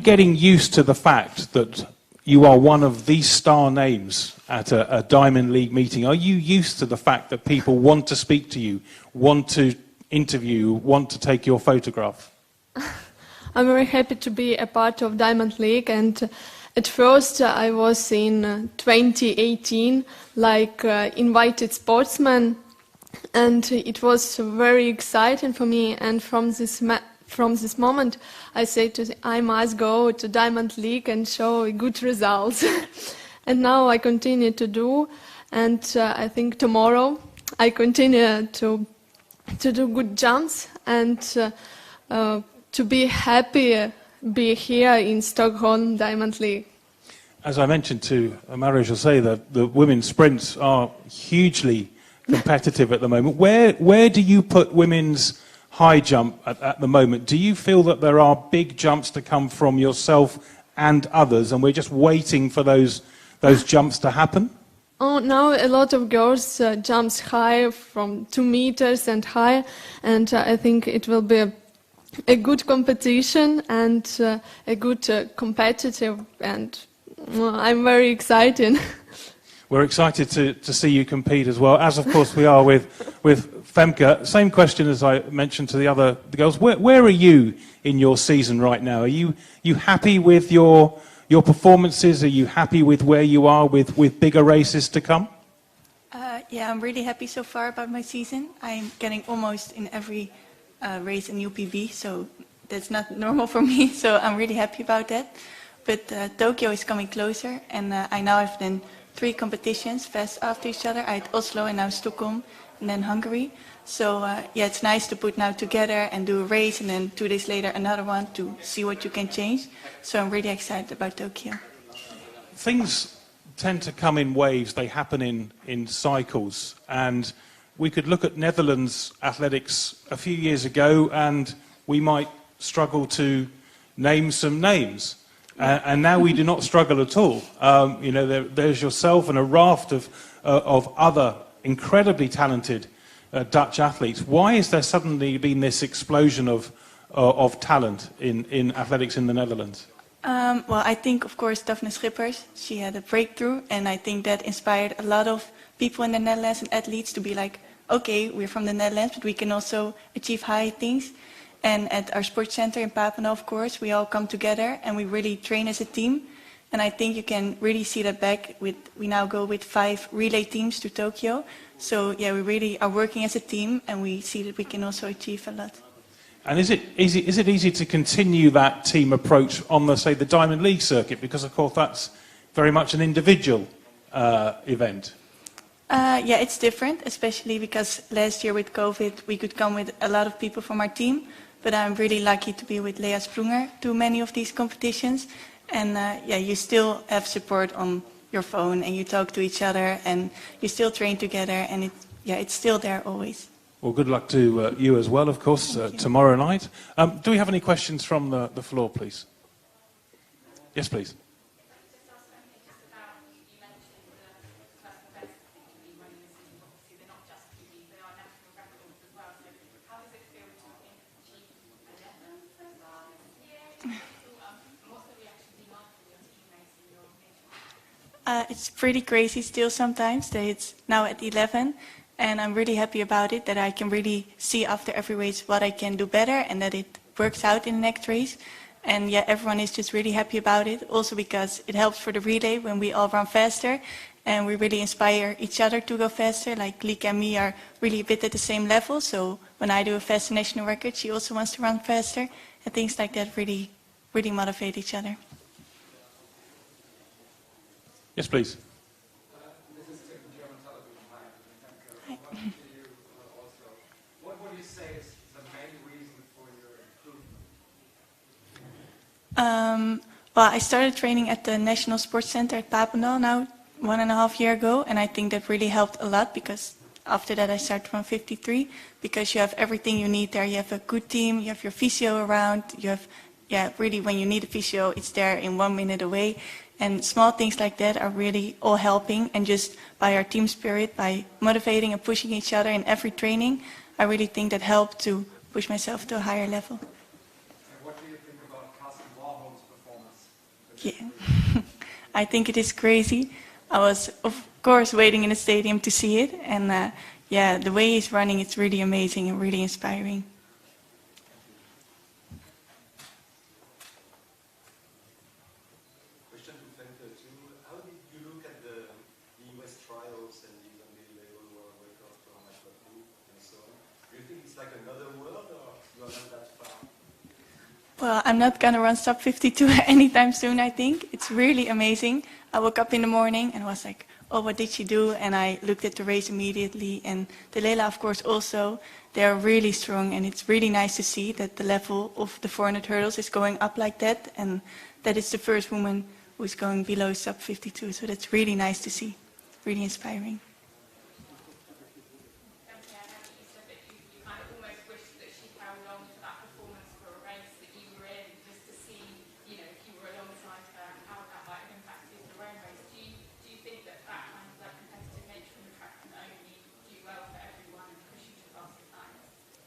getting used to the fact that you are one of these star names at a Diamond League meeting? Are you used to the fact that people want to speak to you, want to interview, want to take your photograph? I'm very happy to be a part of Diamond League, and at first I was in 2018 like invited sportsman, and it was very exciting for me. And from this moment, I said I must go to Diamond League and show good results. And now I continue to do, and I think tomorrow I continue to do good jumps and to be happy, be here in Stockholm Diamond League. As I mentioned to Marie-Josée, the women's sprints are hugely competitive at the moment. Where do you put women's high jump at the moment? Do you feel that there are big jumps to come from yourself and others, and we're just waiting for those jumps to happen? Oh, now a lot of girls jumps high from 2 meters and higher, and I think it will be a good competition and a good competitive, and I'm very excited. We're excited to see you compete as well, as of course we are with Femke. Same question as I mentioned to the girls. Where are you in your season right now? Are you happy with your performances? Are you happy with where you are with bigger races to come? Yeah, I'm really happy so far about my season. I'm getting almost in every race a new PB, so that's not normal for me. So I'm really happy about that. But Tokyo is coming closer, and I now have done 3 competitions fast after each other. I had Oslo and now Stockholm and then Hungary. So yeah, it's nice to put now together and do a race and then 2 days later another one to see what you can change. So I'm really excited about Tokyo. Things tend to come in waves. They happen in cycles. And we could look at Netherlands athletics a few years ago and we might struggle to name some names. And now we do not struggle at all. You know, there's yourself and a raft of other incredibly talented Dutch athletes. Why is there suddenly been this explosion of talent in athletics in the Netherlands? Well, I think, of course, Daphne Schippers, she had a breakthrough, and I think that inspired a lot of people in the Netherlands and athletes to be like, okay, we're from the Netherlands, but we can also achieve high things. And at our sports center in Papendal, of course, we all come together and we really train as a team. And I think you can really see that back we now go with 5 relay teams to Tokyo. So yeah, we really are working as a team and we see that we can also achieve a lot. And is it easy to continue that team approach on the Diamond League circuit? Because of course that's very much an individual event. Yeah, it's different, especially because last year with COVID, we could come with a lot of people from our team. But I'm really lucky to be with Lea Sprunger to many of these competitions. And yeah, you still have support on your phone and you talk to each other and you still train together and it's still there always. Well, good luck to you as well, of course, tomorrow night. Do we have any questions from the floor, please? Yes, please. It's pretty crazy still sometimes that it's now at 11 and I'm really happy about it, that I can really see after every race what I can do better and that it works out in the next race. And yeah, everyone is just really happy about it, also because it helps for the relay when we all run faster and we really inspire each other to go faster. Like Lieke and me are really a bit at the same level, so when I do a fast national record, she also wants to run faster, and things like that really motivate each other. Yes, please. This is Tim from German television. Hi. Also. What would you say is the main reason for your improvement? Well, I started training at the National Sports Center at Papendal now 1.5 years ago, and I think that really helped a lot because after that I started from 53 because you have everything you need there. You have a good team, you have your physio around, you have, yeah, really when you need a physio, it's there in 1 minute away. And small things like that are really all helping, and just by our team spirit, by motivating and pushing each other in every training, I really think that helped to push myself to a higher level. And what do you think about Carsten Warholm's performance? Yeah, I think it is crazy. I was, of course, waiting in the stadium to see it, and yeah, the way he's running, it's really amazing and really inspiring. How did you look at the US trials and the Untitled Chapter like another world, or you're not that far? Well, I'm not going to run sub 52 anytime soon, I think. It's really amazing. I woke up in the morning and was like, oh, what did she do? And I looked at the race immediately. And the Lela, of course, also. They're really strong, and it's really nice to see that the level of the 400 hurdles is going up like that, and that is the first woman who's going below sub 52. So that's really nice to see. Really inspiring.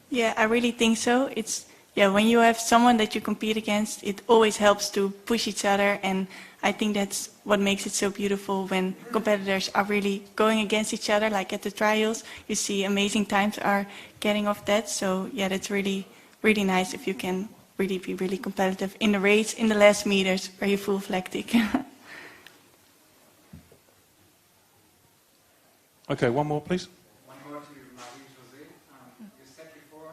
Yeah, I really think so. It's when you have someone that you compete against, it always helps to push each other, and I think that's what makes it so beautiful when competitors are really going against each other, like at the trials. You see amazing times are getting off that. So yeah, that's really, really nice if you can really be really competitive in the race, in the last meters where you full lactic. Okay, one more, please. One more to Marie-Josée. You said before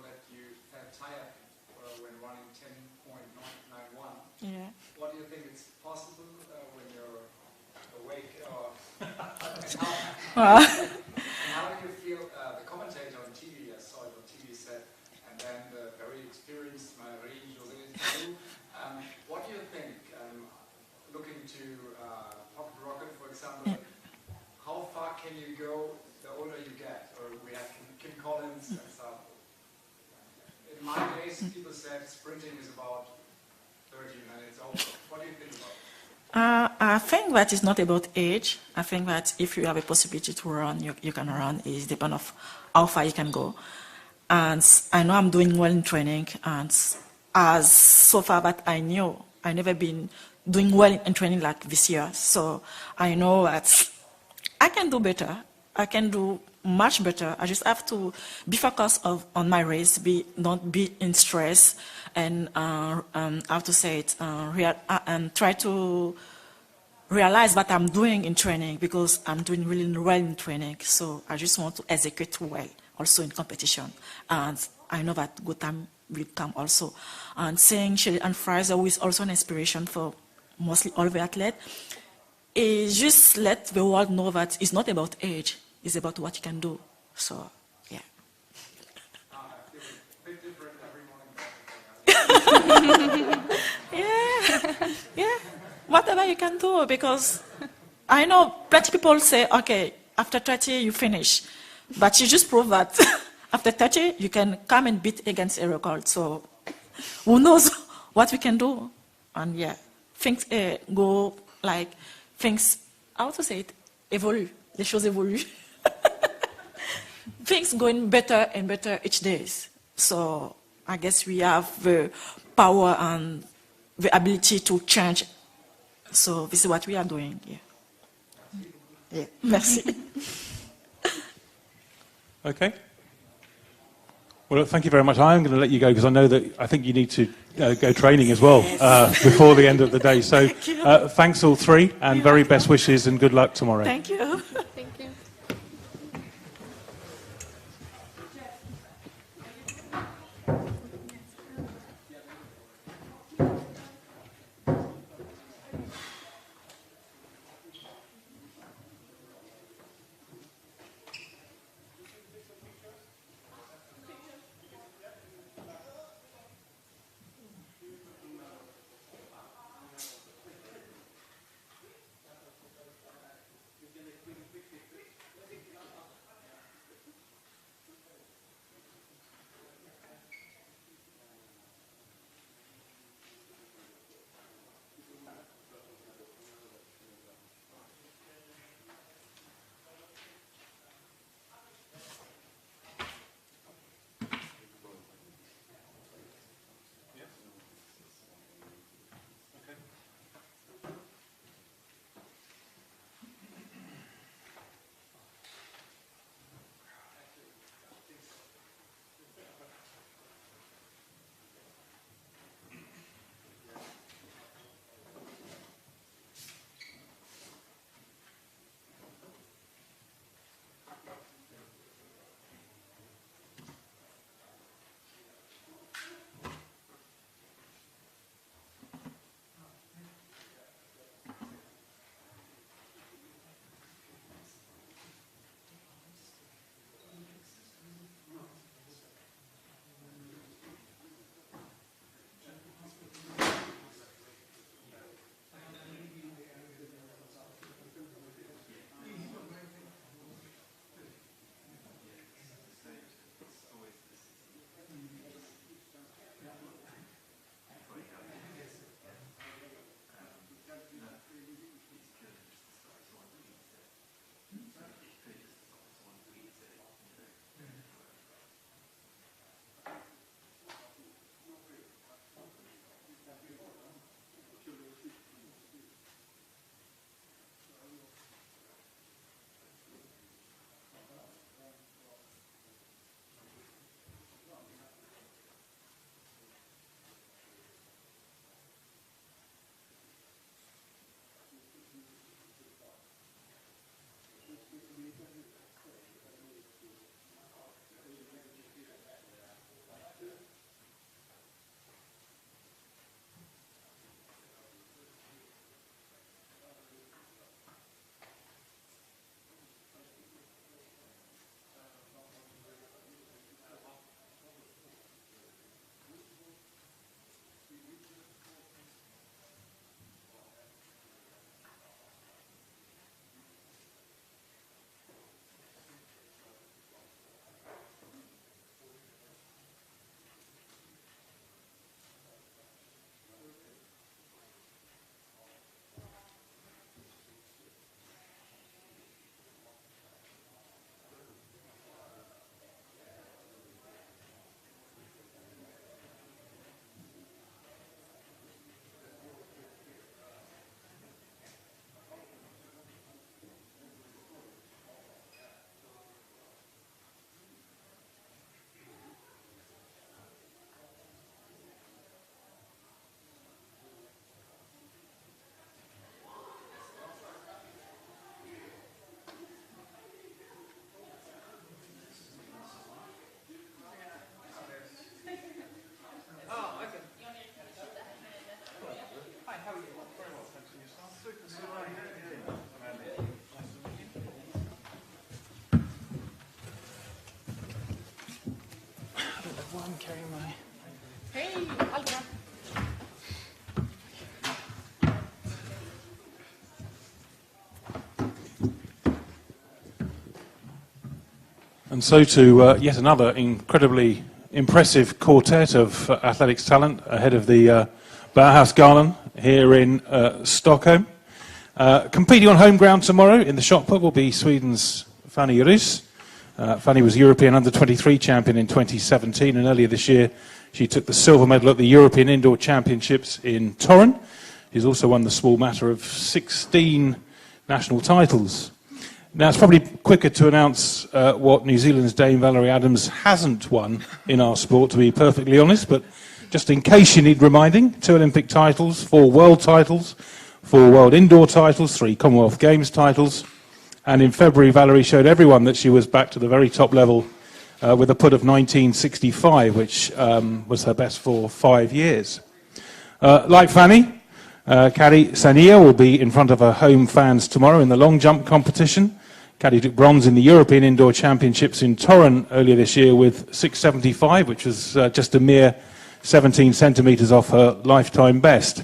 that you felt tired when running 10.91. Yeah. What do you think it's possible when you're awake? And how do you feel? The commentator on TV, I saw it on TV, said, and then the very experienced Marie-Josée too. What do you think? Looking to Pop Rocket, for example. Yeah. How far can you go the older you get? Or we have Kim Collins and stuff. In my case, people said sprinting is about 30 minutes over. What do you think about it? I think that it's not about age. I think that if you have a possibility to run, you can run. It depends on how far you can go. And I know I'm doing well in training. And as so far that I knew, I never been doing well in training like this year. So I know that I can do better. I can do much better. I just have to be focused on my race, not be in stress, and how to say it, and try to realize what I'm doing in training, because I'm doing really well in training. So I just want to execute well also in competition. And I know that good time will come also. And seeing Shelley and Fraser, who is also an inspiration for mostly all the athletes, is just let the world know that it's not about age, it's about what you can do. So, yeah. Yeah, whatever you can do, because I know plenty of people say, okay, after 30 you finish, but you just prove that after 30 you can come and beat against a record. So, who knows what we can do? And yeah, things go like, things, how to say it, evolve. Les choses évoluent. Things going better and better each day. So I guess we have the power and the ability to change. So this is what we are doing. Yeah. Yeah. Merci. Okay. Well, thank you very much. I'm going to let you go because I think you need to go training as well before the end of the day. So thanks all three, and very best wishes and good luck tomorrow. Thank you. Thank you. can carry my... Hey, welcome. And so to yet another incredibly impressive quartet of athletics talent ahead of the Bauhausgalan here in Stockholm. Competing on home ground tomorrow in the shot put will be Sweden's Fanny Roos. Fanny was European under-23 champion in 2017, and earlier this year she took the silver medal at the European Indoor Championships in Torun. She's also won the small matter of 16 national titles. Now, it's probably quicker to announce what New Zealand's Dame Valerie Adams hasn't won in our sport, to be perfectly honest, but just in case you need reminding, 2 Olympic titles, 4 world titles, 4 world indoor titles, 3 Commonwealth Games titles, and in February, Valerie showed everyone that she was back to the very top level with a put of 1965, which was her best for 5 years. Like Fanny, Khaddi Sagnia will be in front of her home fans tomorrow in the long jump competition. Khaddi took bronze in the European Indoor Championships in Torun earlier this year with 6.75, which was just a mere 17 centimetres off her lifetime best.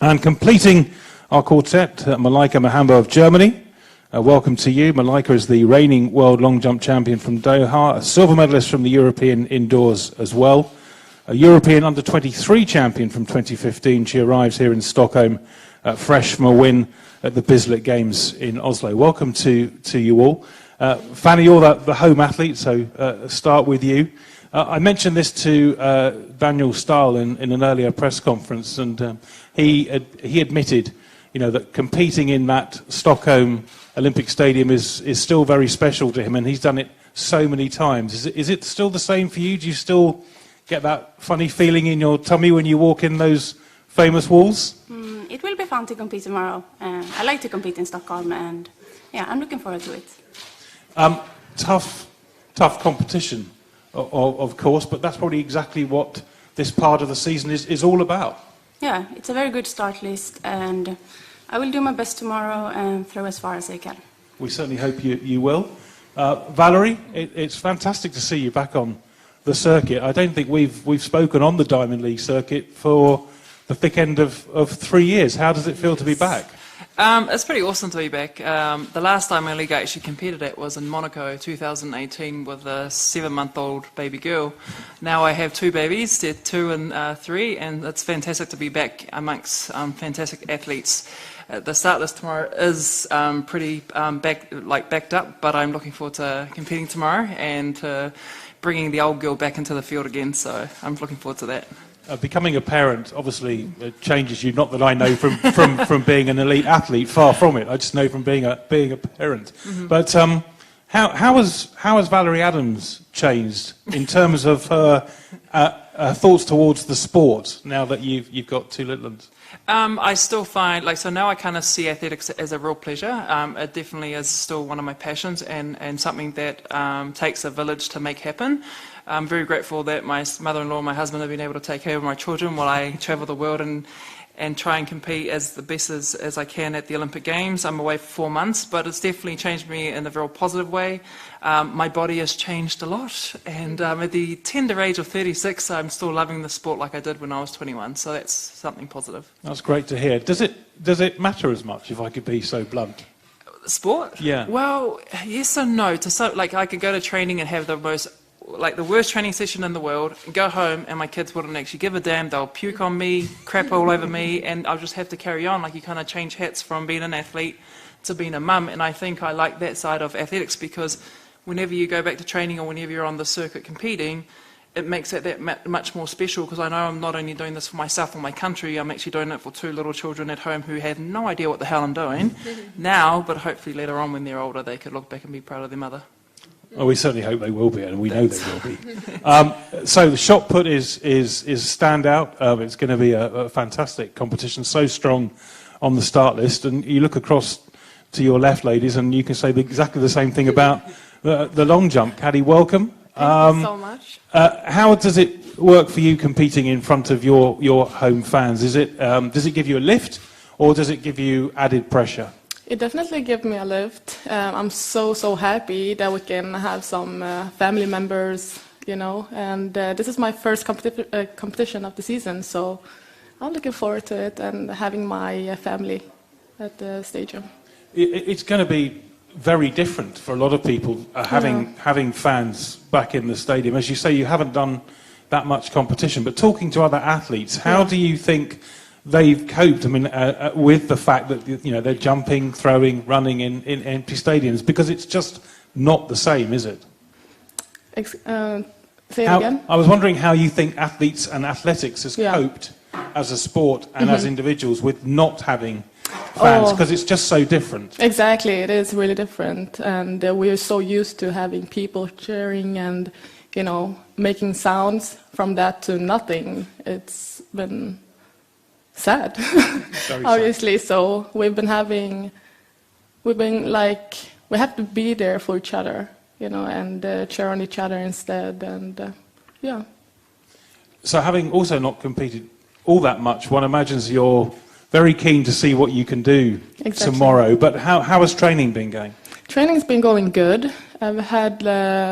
And completing our quartet, Malaika Mihambo of Germany. Welcome to you. Malaika is the reigning world long jump champion from Doha, a silver medalist from the European Indoors as well. A European under-23 champion from 2015. She arrives here in Stockholm, fresh from a win at the Bislett Games in Oslo. Welcome to you all. Fanny, you're the home athlete, so start with you. I mentioned this to Daniel Ståhl in an earlier press conference, and he admitted, that competing in that Stockholm Olympic Stadium is still very special to him, and he's done it so many times. Is it still the same for you? Do you still get that funny feeling in your tummy when you walk in those famous walls? It will be fun to compete tomorrow. I like to compete in Stockholm, and yeah, I'm looking forward to it. Tough competition, of course, but that's probably exactly what this part of the season is all about. Yeah, it's a very good start list, and I will do my best tomorrow and throw as far as I can. We certainly hope you will. Valerie, it's fantastic to see you back on the circuit. I don't think we've spoken on the Diamond League circuit for the thick end of 3 years. How does it feel to be back? It's pretty awesome to be back. The last Diamond League I actually competed at was in Monaco 2018 with a 7-month-old baby girl. Now I have 2 babies, they're 2 and 3, and it's fantastic to be back amongst fantastic athletes. The start list tomorrow is pretty backed up, but I'm looking forward to competing tomorrow and bringing the old girl back into the field again, so I'm looking forward to that. Becoming a parent obviously changes you, not that I know from being an elite athlete, far from it. I just know from being a parent. Mm-hmm. But how has Valerie Adams changed in terms of her thoughts towards the sport now that you've got 2 little ones? I still find, so now I kind of see athletics as a real pleasure. It definitely is still one of my passions and something that takes a village to make happen. I'm very grateful that my mother-in-law and my husband have been able to take care of my children while I travel the world and try and compete as the best as I can at the Olympic Games. I'm away for 4 months, but it's definitely changed me in a very positive way. My body has changed a lot, and at the tender age of 36, I'm still loving the sport like I did when I was 21, so that's something positive. That's great to hear. Does it matter as much, if I could be so blunt? Sport? Yeah. Well, yes and no. I could go to training and have the worst training session in the world, go home, and my kids wouldn't actually give a damn. They'll puke on me, crap all over me, and I'll just have to carry on. You kind of change hats from being an athlete to being a mum, and I think I like that side of athletics because whenever you go back to training or whenever you're on the circuit competing, it makes it that much more special because I know I'm not only doing this for myself or my country, I'm actually doing it for 2 little children at home who have no idea what the hell I'm doing now, but hopefully later on when they're older they could look back and be proud of their mother. Well, we certainly hope they will be, and we know they will be. So the shot put is standout. It's going to be a fantastic competition, so strong on the start list. And you look across to your left, ladies, and you can say exactly the same thing about the long jump. Khaddi, welcome. Thank you so much. How does it work for you competing in front of your home fans? Does it give you a lift, or does it give you added pressure? It definitely gave me a lift. I'm so happy that we can have some family members, you know. And this is my first competition of the season, so I'm looking forward to it and having my family at the stadium. It's going to be very different for a lot of people having fans back in the stadium. As you say, you haven't done that much competition, but talking to other athletes, how do you think they've coped? I mean, with the fact that they're jumping, throwing, running in empty stadiums, because it's just not the same, is it? Say it again. I was wondering how you think athletes and athletics has coped as a sport and as individuals with not having fans, because it's just so different. Exactly, it is really different, and we're so used to having people cheering and making sounds. From that to nothing, it's been sad, obviously. Sad. So we have to be there for each other, and cheer on each other instead, and yeah. So having also not competed all that much, one imagines you're very keen to see what you can do tomorrow. But how has training been going? Training's been going good. I've had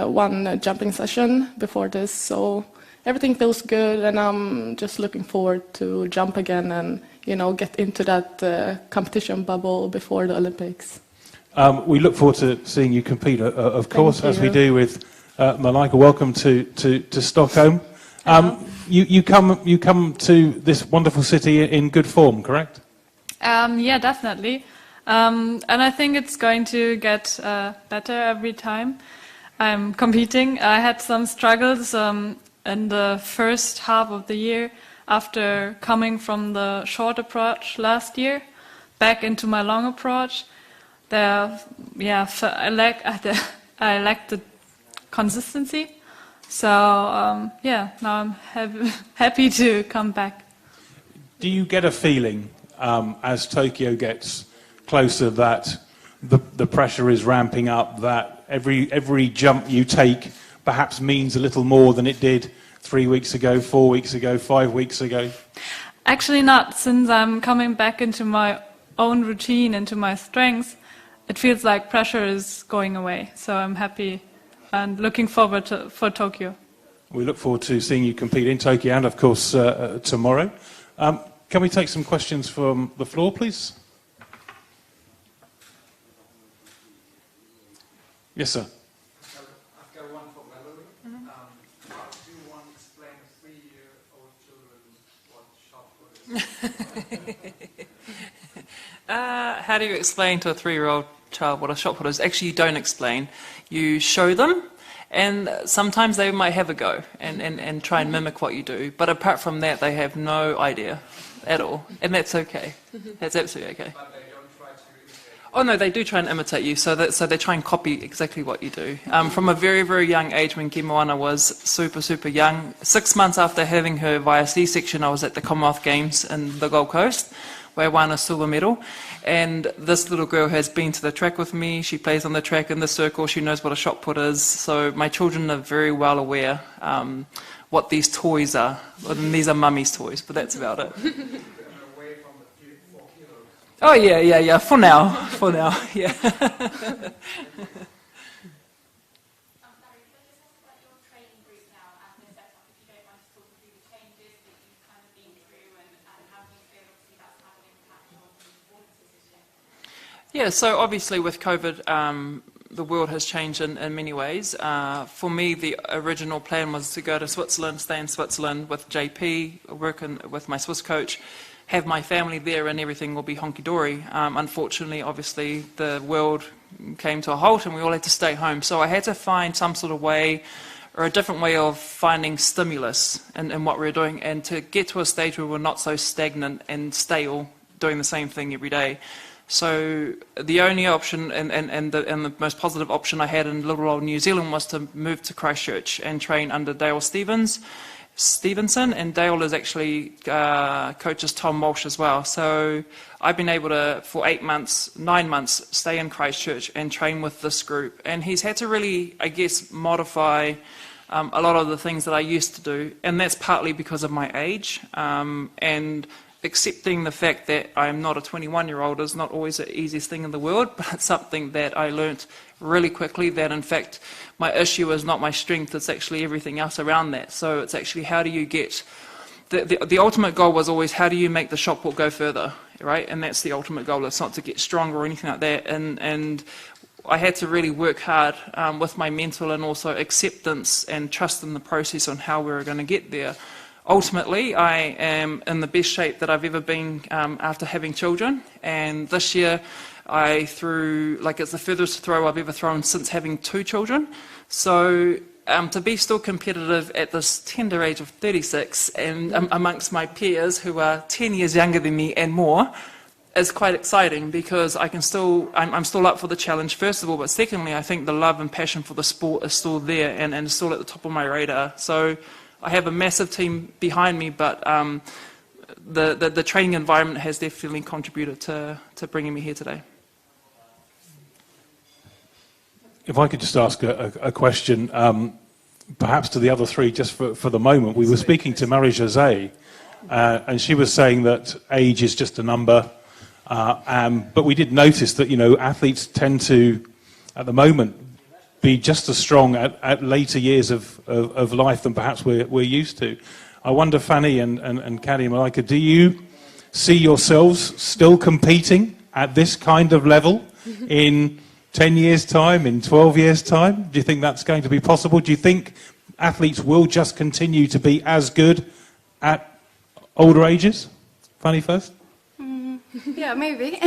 one jumping session before this, so everything feels good, and I'm just looking forward to jump again and get into that competition bubble before the Olympics. We look forward to seeing you compete, of course, as we do with Malaika. Welcome to Stockholm. You come to this wonderful city in good form, correct? Yeah, definitely. And I think it's going to get better every time I'm competing. I had some struggles in the first half of the year after coming from the short approach last year back into my long approach. I lacked the consistency. So, now I'm happy to come back. Do you get a feeling, as Tokyo gets closer, that the pressure is ramping up, that every jump you take perhaps means a little more than it did 3 weeks ago, 4 weeks ago, 5 weeks ago? Actually not, since I'm coming back into my own routine, into my strengths, it feels like pressure is going away. So I'm happy and looking forward for Tokyo. We look forward to seeing you compete in Tokyo and, of course, tomorrow. Can we take some questions from the floor, please? Yes, sir. I've got one for Valerie. How do you want to explain to 3-year-old children what shot put is? How do you explain to a 3-year-old child what a shot put is? Actually, you don't explain. You show them, and sometimes they might have a go and try and mimic what you do. But apart from that, they have no idea at all, and that's okay. That's absolutely okay. But they don't try to imitate. Oh no, they do try and imitate you, so they try and copy exactly what you do. From a very, very young age, when Moana was super, super young, 6 months after having her via C-section, I was at the Commonwealth Games in the Gold Coast, where I won a silver medal. And this little girl has been to the track with me. She plays on the track in the circle. She knows what a shot put is. So my children are very well aware what these toys are. And these are mummy's toys, but that's about it. Oh yeah. For now, yeah. Yeah, so obviously with COVID, the world has changed in many ways. For me, the original plan was to go to Switzerland, stay in Switzerland with JP, work with my Swiss coach, have my family there, and everything will be honky-dory. Unfortunately, obviously, the world came to a halt and we all had to stay home. So I had to find some sort of way or a different way of finding stimulus in what we were doing, and to get to a stage where we're not so stagnant and stale, doing the same thing every day. So the only option and the most positive option I had in little old New Zealand was to move to Christchurch and train under Dale Stevenson, and Dale is actually coaches Tom Walsh as well. So I've been able to, for 9 months, stay in Christchurch and train with this group. And he's had to really, I guess, modify a lot of the things that I used to do, and that's partly because of my age. And accepting the fact that I'm not a 21-year-old is not always the easiest thing in the world, but it's something that I learnt really quickly, that in fact my issue is not my strength, it's actually everything else around that. So it's actually how do you get, the ultimate goal was always how do you make the shot put go further, right? And that's the ultimate goal. It's not to get stronger or anything like that. And I had to really work hard with my mental and also acceptance and trust in the process on how we were going to get there. Ultimately, I am in the best shape that I've ever been after having children, and this year I threw, like it's the furthest throw I've ever thrown since having 2 children. So to be still competitive at this tender age of 36 and amongst my peers who are 10 years younger than me and more is quite exciting, because I'm still up for the challenge, first of all, but secondly, I think the love and passion for the sport is still there and still at the top of my radar. So I have a massive team behind me, but the training environment has definitely contributed to bringing me here today. If I could just ask a question, perhaps to the other three, just for the moment. We were speaking to Marie-Josée, and she was saying that age is just a number, but we did notice that, athletes tend to, at the moment, be just as strong at later years of life than perhaps we're used to. I wonder, Fanny and Khaddi and Malaika, do you see yourselves still competing at this kind of level in 10 years' time, in 12 years' time? Do you think that's going to be possible? Do you think athletes will just continue to be as good at older ages? Fanny first. Yeah, maybe.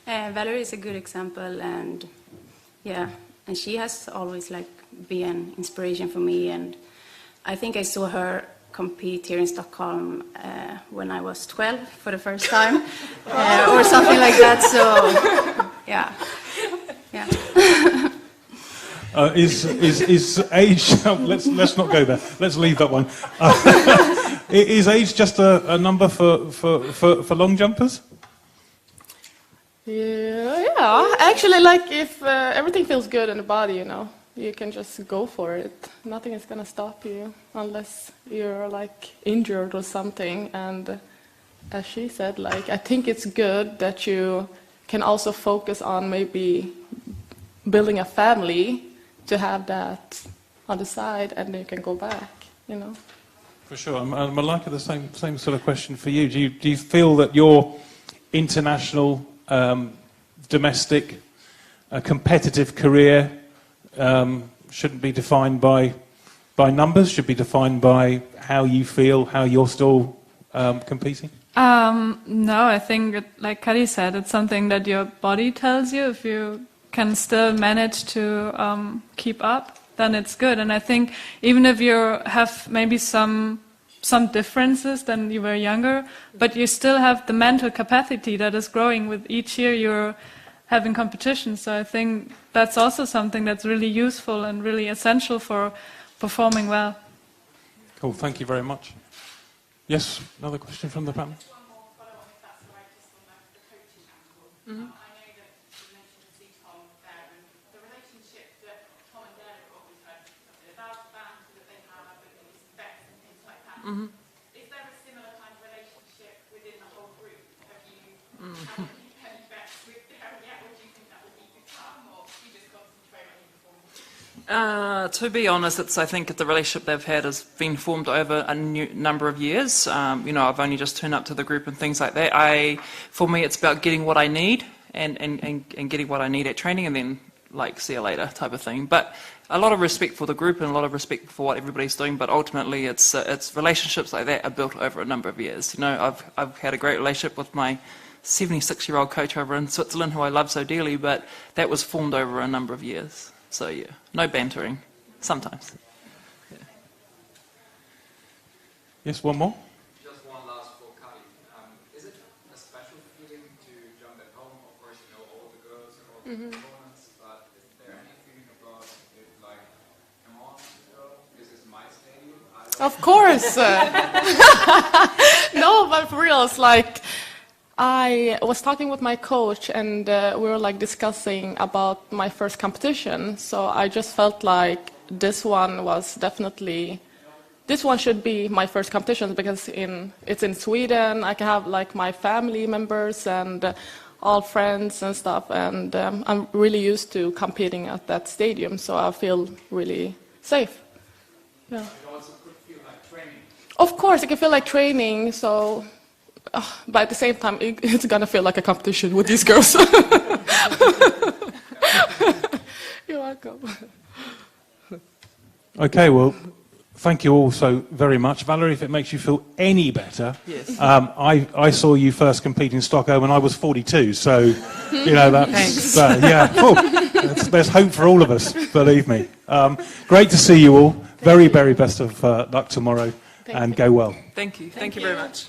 Valerie is a good example, and and she has always been an inspiration for me. And I think I saw her compete here in Stockholm when I was 12 for the first time, or something like that. So, yeah. Is age? Let's not go there. Let's leave that one. Is age just a number for long jumpers? Yeah. Actually, if everything feels good in the body, you can just go for it. Nothing is gonna stop you unless you're injured or something. And as she said, I think it's good that you can also focus on maybe building a family to have that on the side, and then you can go back. For sure. Malaika, the same sort of question for you. Do you feel that your international, domestic, competitive career shouldn't be defined by numbers? Should be defined by how you feel, how you're still competing? No, I think, like Khaddi said, it's something that your body tells you. If you can still manage to keep up, then it's good. And I think even if you have maybe some differences than you were younger, but you still have the mental capacity that is growing with each year you're having competition. So I think that's also something that's really useful and really essential for performing well. Cool, thank you very much. Yes, another question from the panel. Mm-hmm. I know that you mentioned the Tom there, and the relationship that Tom and Dale have always had about the band that they have and these vets and things like that. Mm-hmm. Is there a similar kind of relationship within the whole group? Have you had any vets with Darren yet, or do you think that will be to come, or do you just concentrate on your performance? To be honest, I think the relationship they've had has been formed over a number of years. I've only just turned up to the group and things like that. For me, it's about getting what I need and getting what I need at training, and then see you later type of thing. But a lot of respect for the group and a lot of respect for what everybody's doing. But ultimately, it's relationships like that are built over a number of years. I've had a great relationship with my 76-year-old coach over in Switzerland, who I love so dearly, but that was formed over a number of years. So yeah, no bantering, sometimes. Yeah. Yes, one more. Just one last for Khaddi. Is it a special feeling to jump at home? Of course, you know all the girls and all the opponents, but is there any feeling about it come on, girl, this is my stadium? Of course. No, but for real, it's I was talking with my coach, and we were discussing about my first competition. So I just felt like this one was definitely this one should be my first competition because it's in Sweden. I can have like my family members and all friends and stuff, and I'm really used to competing at that stadium, so I feel really safe. Yeah. It also could feel like training. Of course, it can feel like training. So, but at the same time, it's gonna feel like a competition with these girls. You're welcome. Okay, well, thank you all so very much. Valerie, if it makes you feel any better, Yes. I saw you first compete in Stockholm when I was 42, so, you know, that's... Thanks. Yeah, cool. There's hope for all of us, believe me. Great to see you all. Very, very best of luck tomorrow, and go well. Thank you. Thank you very much.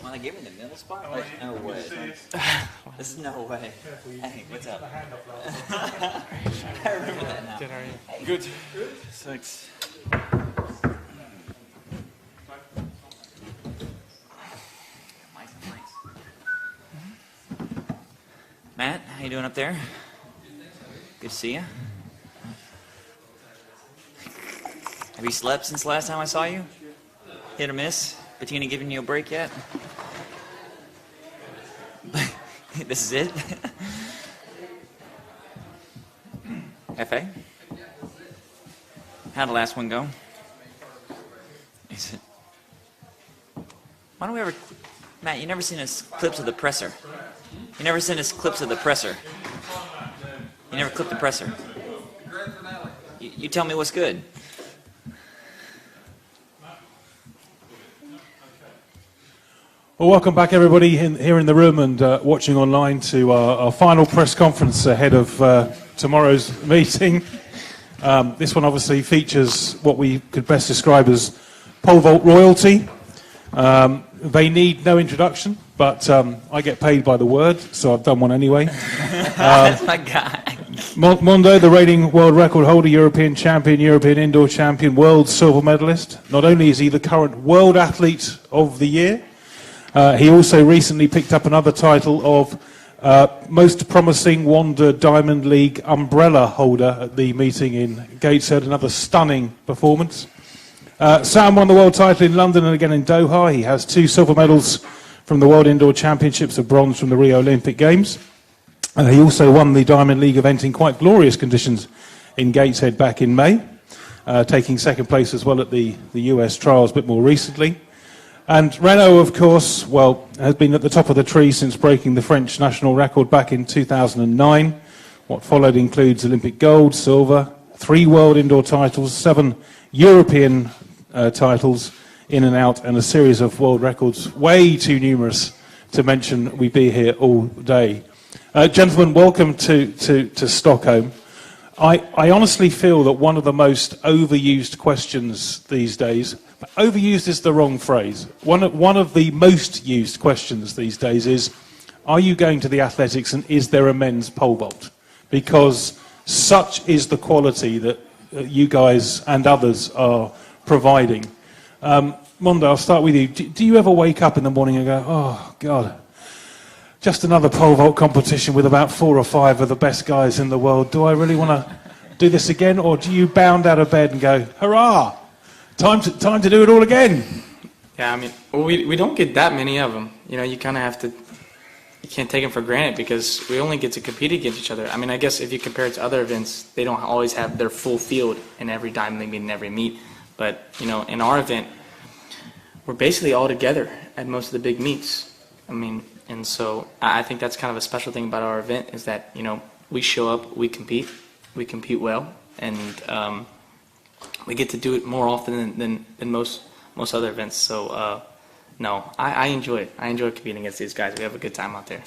Want to give me the middle spot? Like, no way. This is no way. Hey, what's up? I remember that now. Good, how are you? Hey. Good. Thanks. Matt, how you doing up there? Good to see you. Have you slept since the last time I saw you? Hit or miss? Bettina giving you a break yet? This is it? FA? How'd the last one go? Is it? Why don't we ever... Matt, you never seen us clips of the presser. You never sent us clips of the presser. You never clipped the presser. You tell me what's good. Well, welcome back, everybody, here in the room and watching online to our final press conference ahead of tomorrow's meeting. This one obviously features what we could best describe as pole vault royalty. They need no introduction, but I get paid by the word, so I've done one anyway. That's my guy. Mondo, the reigning world record holder, European champion, European indoor champion, world silver medalist. Not only is he the current world athlete of the year, he also recently picked up another title of most promising Wanda Diamond League umbrella holder at the meeting in Gateshead. Another stunning performance. Sam won the world title in London and again in Doha. He has 2 silver medals from the World Indoor Championships, a bronze from the Rio Olympic Games. He also won the Diamond League event in quite glorious conditions in Gateshead back in May, taking second place as well at the US trials a bit more recently. And Renaud, of course, well, has been at the top of the tree since breaking the French national record back in 2009. What followed includes Olympic gold, silver, 3 world indoor titles, 7 European titles in and out, and a series of world records, way too numerous to mention. We'd be here all day. Gentlemen, welcome to Stockholm. I honestly feel that one of the most overused questions these days, overused is the wrong phrase, one of the most used questions these days is, are you going to the athletics and is there a men's pole vault? Because such is the quality that you guys and others are providing. Mondo, I'll start with you. Do you ever wake up in the morning and go, oh, God, just another pole vault competition with about 4 or 5 of the best guys in the world. Do I really want to do this again? Or do you bound out of bed and go, hurrah, time to do it all again? Yeah, I mean, we don't get that many of them. You know, you kind of have to, you can't take them for granted because we only get to compete against each other. I mean, I guess if you compare it to other events, they don't always have their full field in every Diamond League meet and every meet. But, you know, in our event, we're basically all together at most of the big meets. I mean, and so I think that's kind of a special thing about our event is that, you know, we show up, we compete well, and we get to do it more often than most other events. So, no, I enjoy it. I enjoy competing against these guys. We have a good time out there.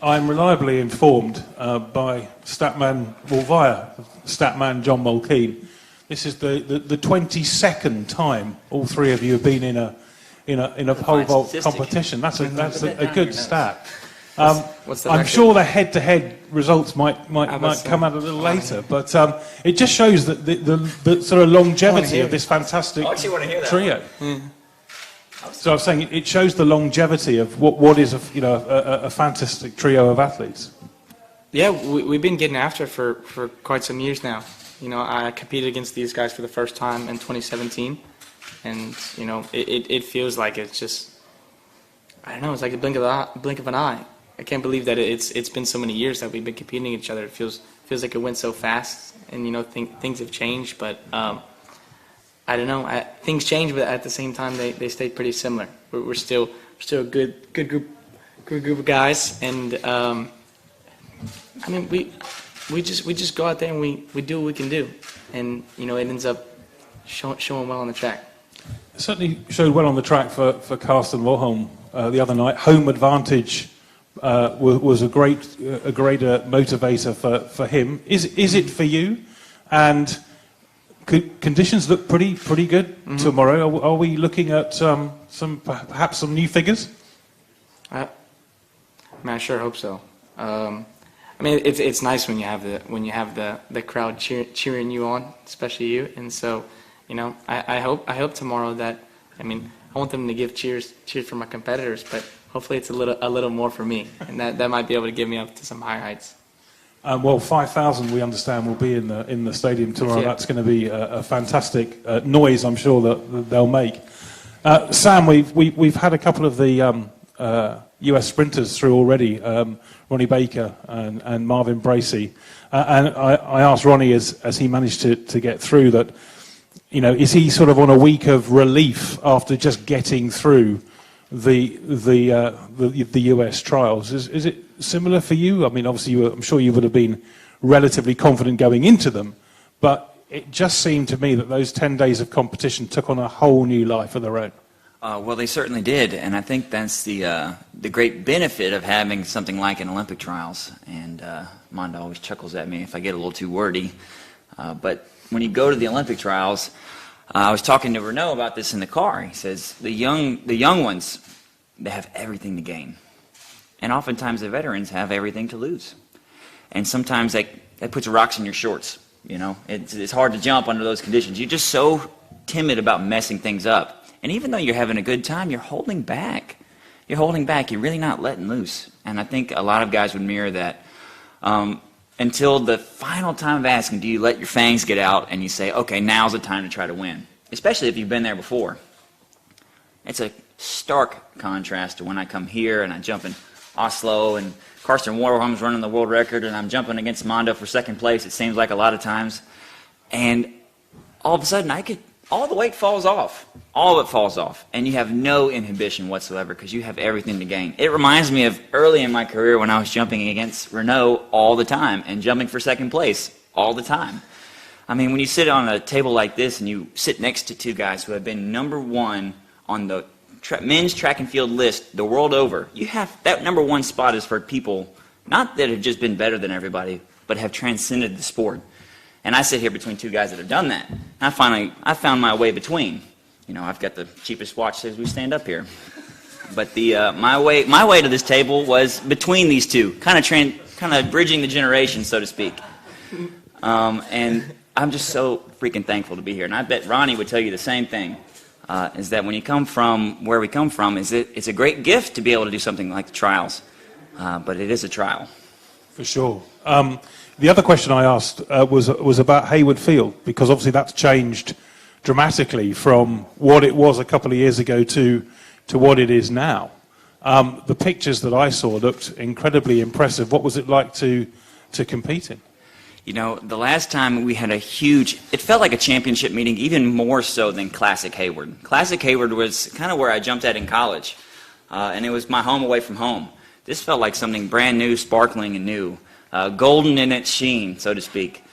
I'm reliably informed by Statman, well, via Statman John Mulkeen. This is the 22nd time all 3 of you have been in a pole vault competition. That's a good stat. I'm sure the head-to-head results might come out a little later, but it just shows that the sort of longevity of this fantastic trio. So I was saying it shows the longevity of what is a fantastic trio of athletes. Yeah, we've been getting after it for quite some years now. You know, I competed against these guys for the first time in 2017, and you know, it feels like it's just, I don't know, it's like a blink of an eye. I can't believe that it's been so many years that we've been competing against each other. It feels like it went so fast, and things have changed. But I don't know. Things change, but at the same time they stay pretty similar. We're still a good group of guys, and I mean we just go out there and we do what we can do, and it ends up showing well on the track. It certainly showed well on the track for Karsten Warholm the other night. Home advantage was a great motivator for him. Is it for you? And conditions look pretty good tomorrow. Are we looking at perhaps some new figures? I sure hope so. I mean, it's nice when you have the crowd cheering you on, especially you. And so, I hope tomorrow that, I mean, I want them to give cheers for my competitors, but hopefully it's a little more for me, and that might be able to get me up to some higher heights. Well, 5,000 we understand will be in the stadium tomorrow. That's going to be a fantastic noise, I'm sure that they'll make. Sam, we've had a couple of the US sprinters through already, Ronnie Baker and Marvin Bracy, and I asked Ronnie as he managed to get through that, is he sort of on a week of relief after just getting through the US trials? Is it similar for you? I mean, obviously, I'm sure you would have been relatively confident going into them, but it just seemed to me that those 10 days of competition took on a whole new life of their own. Well, they certainly did, and I think that's the great benefit of having something like an Olympic trials. And Mondo always chuckles at me if I get a little too wordy. But when you go to the Olympic trials, I was talking to Renaud about this in the car. He says the young ones, they have everything to gain, and oftentimes the veterans have everything to lose. And sometimes that puts rocks in your shorts. It's hard to jump under those conditions. You're just so timid about messing things up. And even though you're having a good time, you're holding back. You're really not letting loose. And I think a lot of guys would mirror that. Until the final time of asking, do you let your fangs get out and you say, okay, now's the time to try to win, especially if you've been there before. It's a stark contrast to when I come here and I jump in Oslo and Karsten Warholm's running the world record and I'm jumping against Mondo for second place, it seems like a lot of times. And all of a sudden all the weight falls off. All of it falls off. And you have no inhibition whatsoever because you have everything to gain. It reminds me of early in my career when I was jumping against Renaud all the time and jumping for second place all the time. I mean, when you sit on a table like this and you sit next to two guys who have been #1 on the men's track and field list the world over, you have that #1 spot is for people not that have just been better than everybody, but have transcended the sport. And I sit here between two guys that have done that. And I found my way between. I've got the cheapest watch as we stand up here. But my way to this table was between these two, kind of bridging the generation, so to speak. And I'm just so freaking thankful to be here. And I bet Ronnie would tell you the same thing. Is that when you come from where we come from, it's a great gift to be able to do something like the trials. But it is a trial. For sure. The other question I asked was about Hayward Field, because obviously that's changed dramatically from what it was a couple of years ago to what it is now. The pictures that I saw looked incredibly impressive. What was it like to compete in? The last time we had it felt like a championship meeting, even more so than Classic Hayward. Classic Hayward was kind of where I jumped at in college, and it was my home away from home. This felt like something brand new, sparkling and new. Golden in its sheen, so to speak.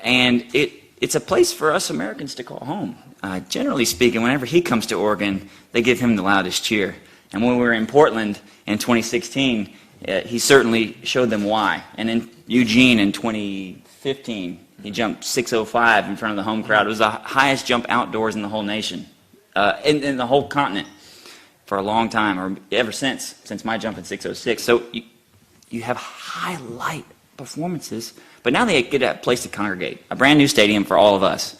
And it's a place for us Americans to call home. Generally speaking, whenever he comes to Oregon, they give him the loudest cheer. And when we were in Portland in 2016, he certainly showed them why. And in Eugene in 2015, he jumped 6:05 in front of the home crowd. It was the highest jump outdoors in the whole nation, in the whole continent, for a long time, or ever since my jump in 6:06. So you have highlight performances, but now they get a place to congregate, a brand new stadium for all of us.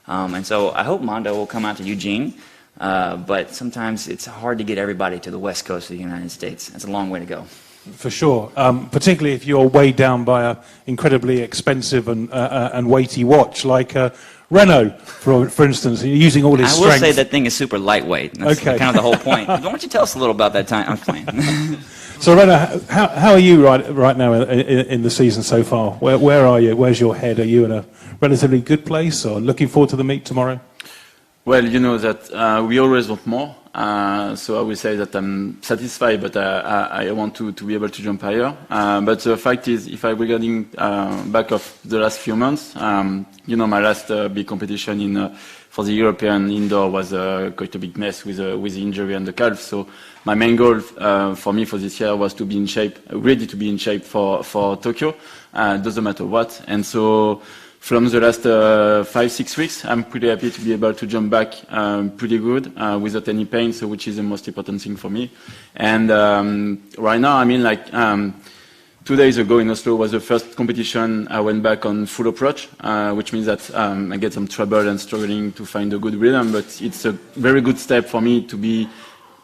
And so I hope Mondo will come out to Eugene, but sometimes it's hard to get everybody to the west coast of the United States. It's a long way to go. For sure, particularly if you're weighed down by an incredibly expensive and weighty watch like Renaud, for instance, using all his I strength. will say that thing is super lightweight. That's Okay. kind of the whole point. Why don't you tell us a little about that time? I'm playing. So Renaud, how are you right now in the season so far? Where are you? Where's your head? Are you in a relatively good place, or looking forward to the meet tomorrow? Well, you know that we always want more. So I will say that I'm satisfied, but I want to be able to jump higher. But the fact is, if I regarding back of the last few months, you know, my last big competition for the European indoor was quite a big mess with the injury and the calf. So my main goal for me for this year was to be in shape, ready to be in shape for Tokyo. Doesn't matter what. And so from the last 5-6 weeks, I'm pretty happy to be able to jump back pretty good without any pain, so which is the most important thing for me. And right now, I mean, like 2 days ago in Oslo was the first competition I went back on full approach, which means that I get some trouble and struggling to find a good rhythm, but it's a very good step for me to be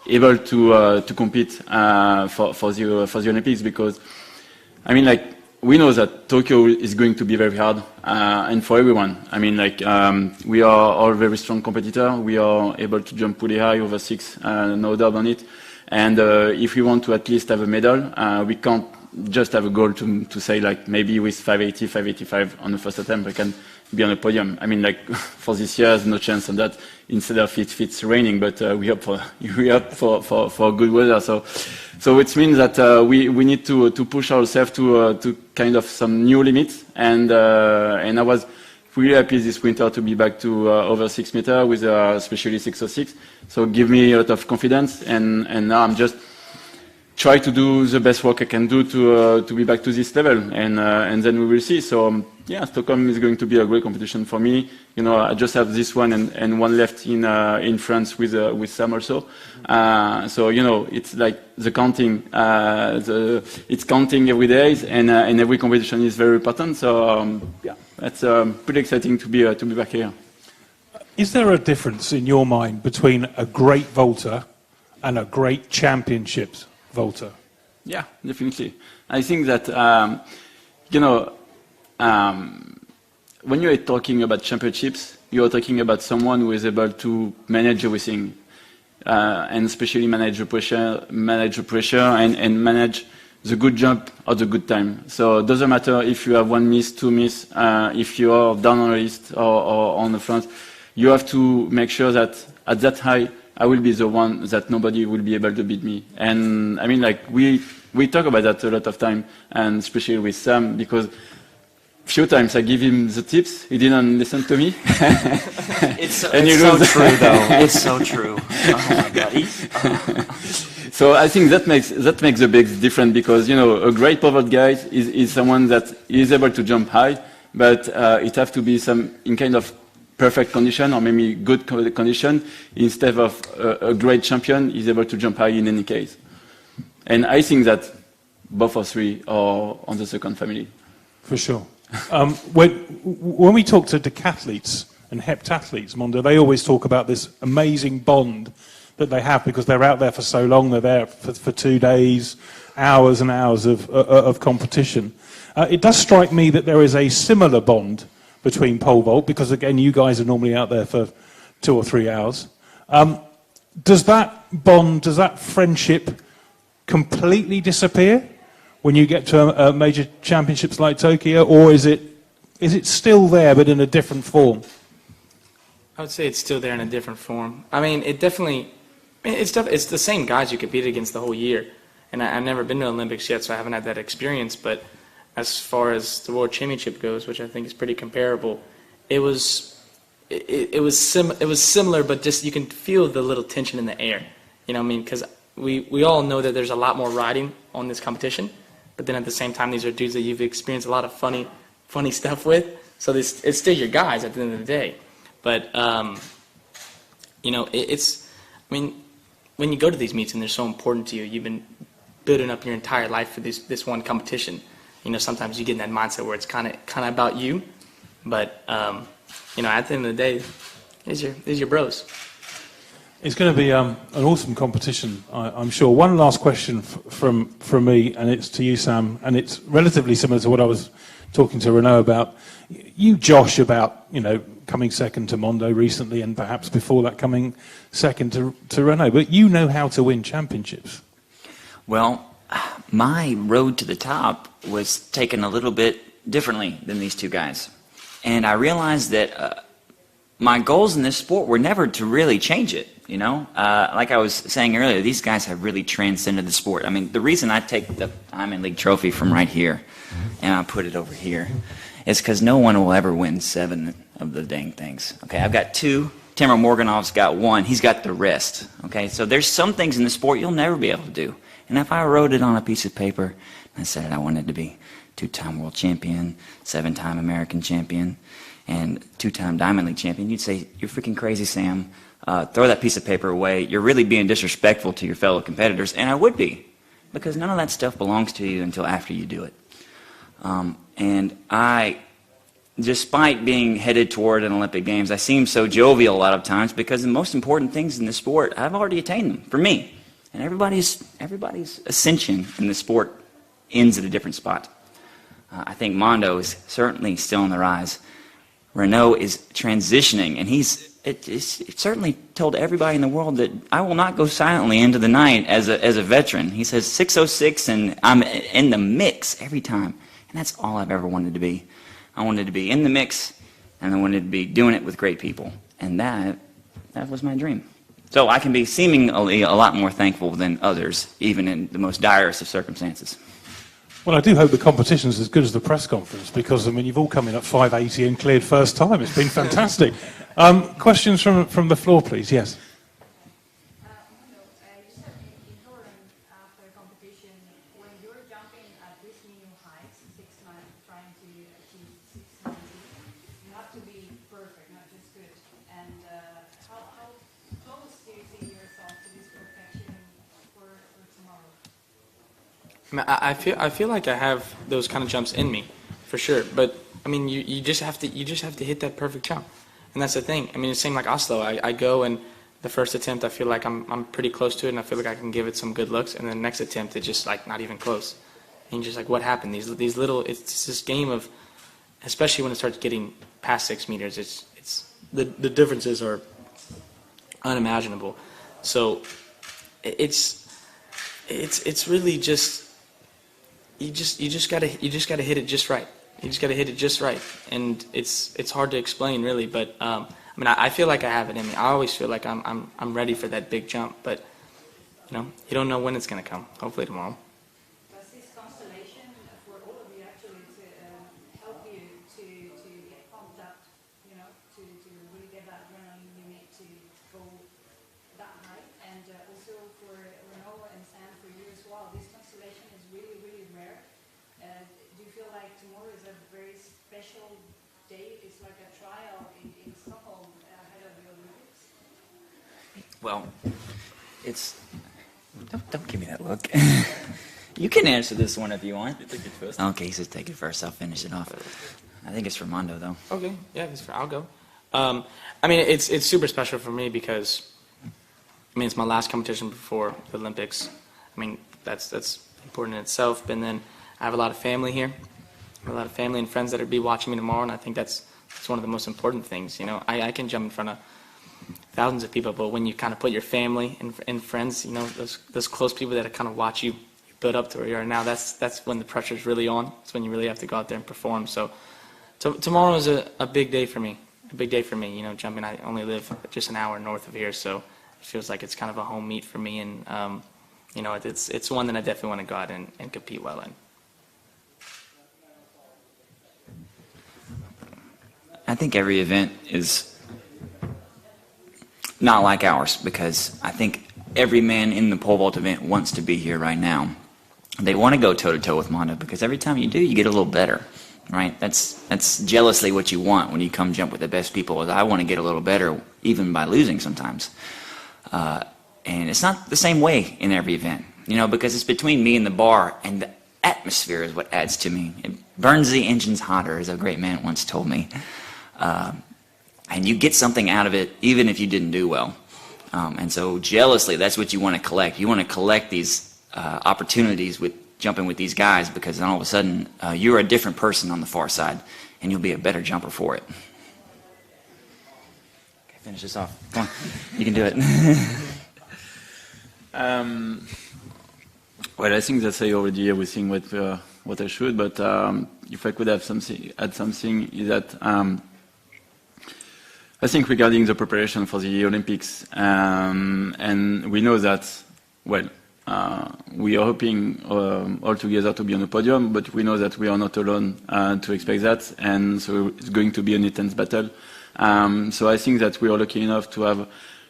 able to compete for the Olympics, because I mean, like, we know that Tokyo is going to be very hard, and for everyone. I mean, like, we are all very strong competitor. We are able to jump pretty high over 6, no doubt on it. And if we want to at least have a medal, we can't just have a goal to say, like, maybe with 580, 585 on the first attempt, I can be on a podium. I mean, like, for this year, there's no chance on that. Instead of it's raining, but we hope for good weather. So which means that we need to push ourselves to kind of some new limits. And I was really happy this winter to be back to over 6 meters with especially 606. So give me a lot of confidence. And now I'm just try to do the best work I can do to be back to this level, and then we will see. So yeah, Stockholm is going to be a great competition for me. You know, I just have this one and one left in France with Sam also. So you know, it's like the counting. It's counting every day, and every competition is very important. So yeah, that's pretty exciting to be back here. Is there a difference in your mind between a great vaulter and a great championships vaulter? Yeah, definitely. I think that you know, when you are talking about championships, you are talking about someone who is able to manage everything, and especially manage the pressure, and manage the good jump or the good time. So it doesn't matter if you have 1 miss, 2 miss, if you are down on the list or on the front. You have to make sure that at that high, I will be the one that nobody will be able to beat me. And I mean, like, we talk about that a lot of time, and especially with Sam, because few times I give him the tips, he didn't listen to me. It's so true, though. It's so true. Oh my God. So I think that makes the big difference, because, you know, a great pivot guy is someone that is able to jump high, but it has to be in kind of perfect condition, or maybe good condition, instead of a great champion is able to jump high in any case. And I think that both of three are on the second family. For sure. When we talk to decathletes and heptathletes, Mondo, they always talk about this amazing bond that they have because they're out there for so long. They're there for 2 days, hours and hours of competition. It does strike me that there is a similar bond between pole vault, because again, you guys are normally out there for 2 or 3 hours. Does that bond, does that friendship completely disappear when you get to major championships like Tokyo, or is it still there but in a different form? I would say it's still there in a different form. I mean, it's the same guys you compete against the whole year, and I've never been to the Olympics yet, so I haven't had that experience. But as far as the World Championship goes, which I think is pretty comparable, it was similar, but just you can feel the little tension in the air. You know what I mean? Because we all know that there's a lot more riding on this competition, but then at the same time, these are dudes that you've experienced a lot of funny stuff with. So it's still your guys at the end of the day. But you know, I mean, when you go to these meets and they're so important to you, you've been building up your entire life for this one competition. You know, sometimes you get in that mindset where it's kind of about you, but you know, at the end of the day, these are your bros. It's going to be an awesome competition, I'm sure. One last question from me, and it's to you, Sam, and it's relatively similar to what I was talking to Renaud about. You josh about, coming second to Mondo recently, and perhaps before that coming second to Renaud, but you know how to win championships. Well, my road to the top was taken a little bit differently than these two guys. And I realized that my goals in this sport were never to really change it, Like I was saying earlier, these guys have really transcended the sport. I mean, the reason I take the Diamond League trophy from right here and I put it over here is because no one will ever win 7 of the dang things. Okay, I've got 2. Timur Morganov's got 1. He's got the rest. Okay, so there's some things in the sport you'll never be able to do. And if I wrote it on a piece of paper and I said I wanted to be 2-time world champion, 7-time American champion, and 2-time Diamond League champion, you'd say, "You're freaking crazy, Sam. Throw that piece of paper away. You're really being disrespectful to your fellow competitors." And I would be, because none of that stuff belongs to you until after you do it. And I, despite being headed toward an Olympic Games, I seem so jovial a lot of times because the most important things in the sport, I've already attained them, for me. And everybody's ascension in the sport ends at a different spot. I think Mondo is certainly still on the rise. Renaud is transitioning, and it's certainly told everybody in the world that I will not go silently into the night as a veteran. He says 606, and I'm in the mix every time. And that's all I've ever wanted to be. I wanted to be in the mix, and I wanted to be doing it with great people. And that was my dream. So I can be seemingly a lot more thankful than others, even in the most direst of circumstances. Well, I do hope the competition's as good as the press conference, because, you've all come in at 580 and cleared first time. It's been fantastic. Questions from the floor, please. Yes. I feel like I have those kind of jumps in me, for sure. But you just have to hit that perfect jump, and that's the thing. It's same like Oslo. I go, and the first attempt I feel like I'm pretty close to it, and I feel like I can give it some good looks. And then the next attempt it's just like not even close. And you're just like, what happened? These little. It's this game of, especially when it starts getting past 6 meters. It's the differences are unimaginable. So it's really just. You just gotta hit it just right. You just gotta hit it just right, and it's hard to explain really. But I feel like I have it in me. I always feel like I'm ready for that big jump, but you don't know when it's gonna come. Hopefully tomorrow. Does this constellation for all of you actually to help you to get pumped up, to really get that adrenaline you need to go that high, and also for Renaud and Sam, for you as well. This constellation is really, really rare. Do you feel like tomorrow is a very special day? It's like a trial in Stockholm ahead of the Olympics? Well, it's... Don't give me that look. You can answer this one if you want. Take it first. Okay, he says take it first. I'll finish it off. I think it's for Mondo, though. Okay, yeah, I'll go. It's super special for me because, it's my last competition before the Olympics. That's important in itself. And then I have a lot of family here. I have a lot of family and friends that will be watching me tomorrow, and I think that's one of the most important things. I can jump in front of thousands of people, but when you kind of put your family and friends, those close people that kind of watch you build up to where you are now, that's when the pressure's really on. It's when you really have to go out there and perform. So tomorrow is a big day for me. A big day for me, jumping. I only live just an hour north of here, so it feels like it's kind of a home meet for me, and it's one that I definitely want to go out and compete well in. I think every event is not like ours, because I think every man in the pole vault event wants to be here right now. They want to go toe-to-toe with Mondo, because every time you do, you get a little better, right? That's jealously what you want when you come jump with the best people. Is I want to get a little better, even by losing sometimes. And it's not the same way in every event, because it's between me and the bar, and the atmosphere is what adds to me. It burns the engines hotter, as a great man once told me. And you get something out of it, even if you didn't do well. And so jealously, that's what you want to collect. You want to collect these opportunities with jumping with these guys, because then all of a sudden you're a different person on the far side, and you'll be a better jumper for it. Okay, finish this off. Come on, you can do it. Well, I think that's already everything what I should, but if I could add something, is that I think regarding the preparation for the Olympics, and we know that, well, we are hoping all together to be on the podium, but we know that we are not alone to expect that, and so it's going to be an intense battle. So I think that we are lucky enough to have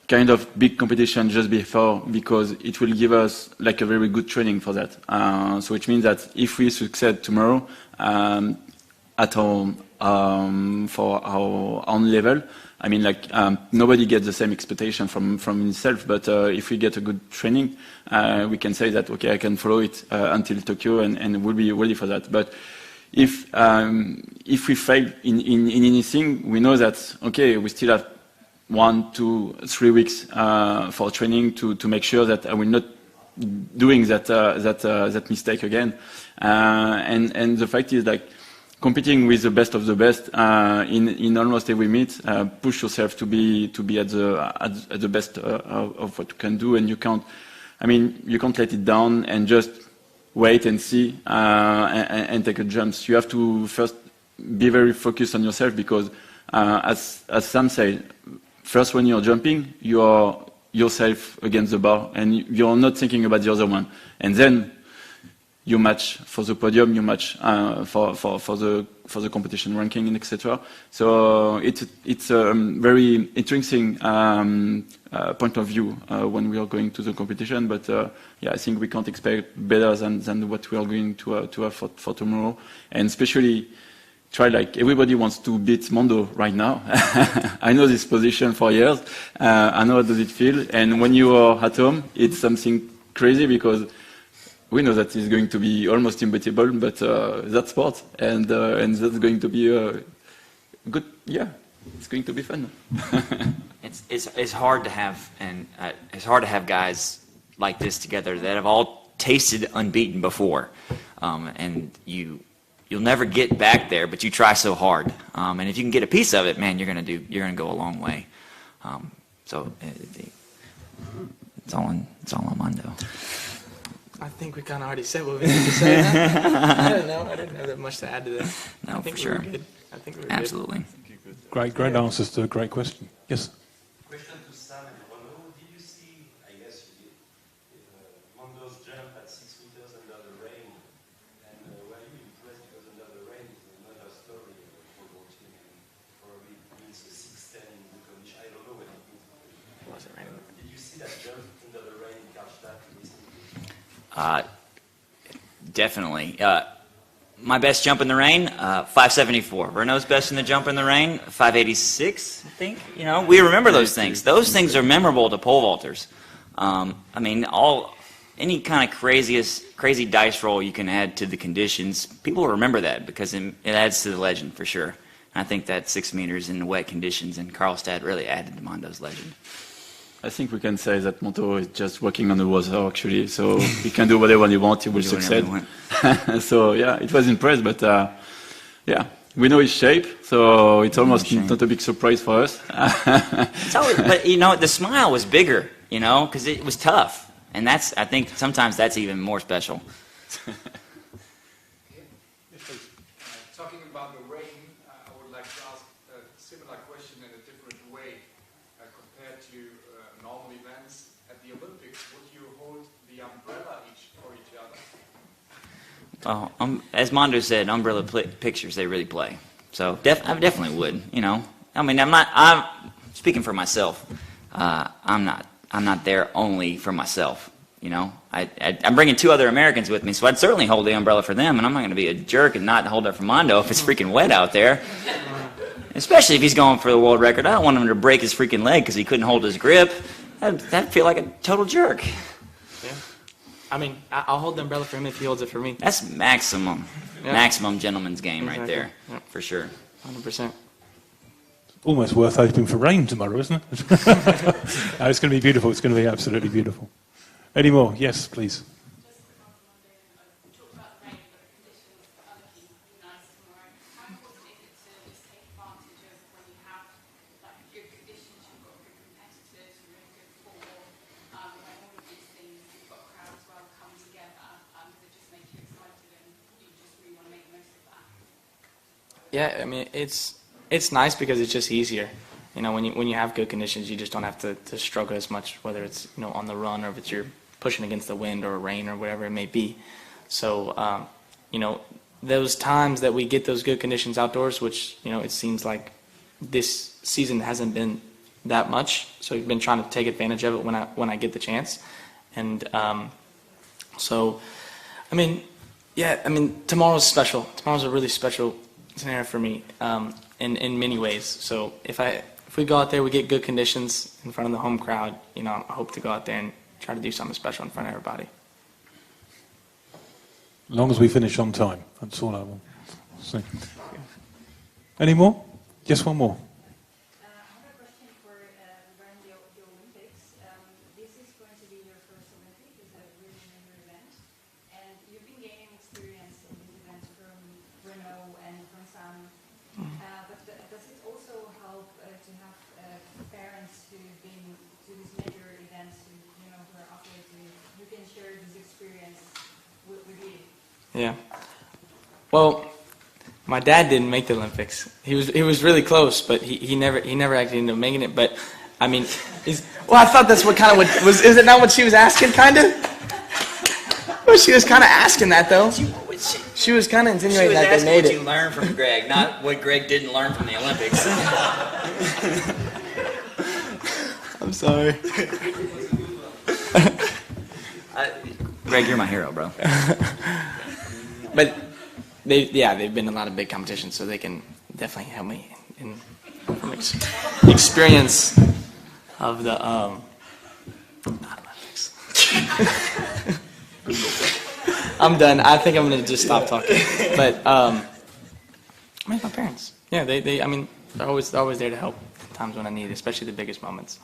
kind of big competition just before, because it will give us like a very good training for that. So which means that if we succeed tomorrow at our for our own level, I mean, like nobody gets the same expectation from himself, but if we get a good training, we can say that, okay, I can follow it until Tokyo, and we'll be ready for that. But if we fail in anything, we know that, okay, we still have 1, 2, 3 weeks for training to make sure that I will not doing that mistake again. And the fact is, like, competing with the best of the best in almost every meet, push yourself to be at the best of what you can do, and you can't let it down and just wait and see and take a jumps. You have to first be very focused on yourself, because as Sam said, first when you're jumping, you are yourself against the bar, and you're not thinking about the other one, and then you match for the podium, you match for the competition ranking, and etc. So it's a very interesting point of view when we are going to the competition. But yeah, I think we can't expect better than what we are going to have for tomorrow, and especially try, like, everybody wants to beat Mondo right now. I know this position for years. I know how does it feel, and when you are at home, it's something crazy, because we know that it's going to be almost unbeatable, but that's sport, and that's going to be good. Yeah, it's going to be fun. It's hard to have, and it's hard to have guys like this together that have all tasted unbeaten before, and you'll never get back there, but you try so hard, and if you can get a piece of it, man, you're gonna go a long way. So it's all on Mondo. I think we kind of already said what we need to say. I don't know. I didn't have that much to add to that. No, I think for sure. We were good. I think we were Absolutely. Good. Great answers to a great question. Yes. Question to Sam and Renaud. Did you see, I guess you did, Mondo's jump at 6 meters under the rain? And were you impressed, because under the rain is another story for your team, and probably means a 6'10" in the condition. I don't know what it means. Did you see that jump under the rain in Karlstad recently? Definitely. My best jump in the rain, 574. Renaud's best in the jump in the rain, 586, I think. You know, we remember those things. Those things are memorable to pole vaulters. I mean, any kind of crazy dice roll you can add to the conditions, people will remember that, because it adds to the legend for sure. And I think that 6 meters in the wet conditions in Karlstad really added to Mondo's legend. I think we can say that Mondo is just walking on the water, actually. So he can do whatever he wants, he will succeed. So yeah, it was impressed, but yeah, we know his shape, so it's almost not a big surprise for us. But you know, the smile was bigger, you know, because it was tough, and I think sometimes that's even more special. Talking about the rain, I would like to ask a similar question in a different way. Compared to normal events at the Olympics, would you hold the umbrella for each other? Well, as Mondo said, umbrella pictures, they really play. So I definitely would, you know. I mean, I'm speaking for myself. I'm not there only for myself, you know. I'm bringing 2 other Americans with me, so I'd certainly hold the umbrella for them, and I'm not going to be a jerk and not hold it for Mondo if it's freaking wet out there. Especially if he's going for the world record. I don't want him to break his freaking leg because he couldn't hold his grip. That'd feel like a total jerk. Yeah. I mean, I'll hold the umbrella for him if he holds it for me. That's maximum gentleman's game right there, for sure. 100%. almost worth hoping for rain tomorrow, isn't it? It's going to be beautiful. It's going to be absolutely beautiful. Any more? Yes, please. Yeah, I mean, it's nice because it's just easier. You know, when you have good conditions, you just don't have to struggle as much, whether it's, you know, on the run or if it's you're pushing against the wind or rain or whatever it may be. So, you know, those times that we get those good conditions outdoors, which, you know, it seems like this season hasn't been that much. So we've been trying to take advantage of it when I get the chance. And so, I mean, yeah, I mean, tomorrow's special. Tomorrow's a really special scenario for me in many ways. So if we go out there, we get good conditions in front of the home crowd, you know, I hope to go out there and try to do something special in front of everybody. As long as we finish on time, that's all I want. So, any more? Just one more. Yeah. Well, my dad didn't make the Olympics. He was really close, but he never actually ended up making it. But I mean, well, I thought that's what kind of what was. Is it not what she was asking, kind of? Well, she was kind of asking that though. She was kind of insinuating that they made it. She was asking what you learned from Greg, not what Greg didn't learn from the Olympics. I'm sorry. Greg, you're my hero, bro. But they've been in a lot of big competitions, so they can definitely help me from experience of the not Olympics. I'm done. I think I'm gonna just stop talking. But I mean, my parents. Yeah, they. I mean, they're always there to help in times when I need it, especially the biggest moments.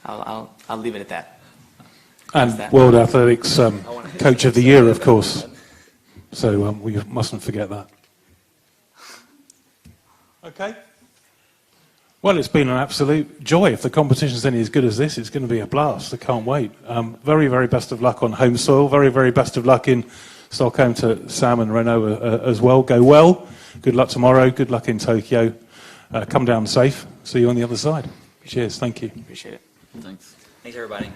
I'll leave it at that. And World Athletics Coach of the Year, of course. So we mustn't forget that. Okay. Well, it's been an absolute joy. If the competition's any as good as this, it's going to be a blast. I can't wait. Very, very best of luck on home soil. Very, very best of luck in Stockholm to Sam and Renaud as well. Go well. Good luck tomorrow. Good luck in Tokyo. Come down safe. See you on the other side. Cheers. Thank you. Appreciate it. Thanks. Thanks, everybody.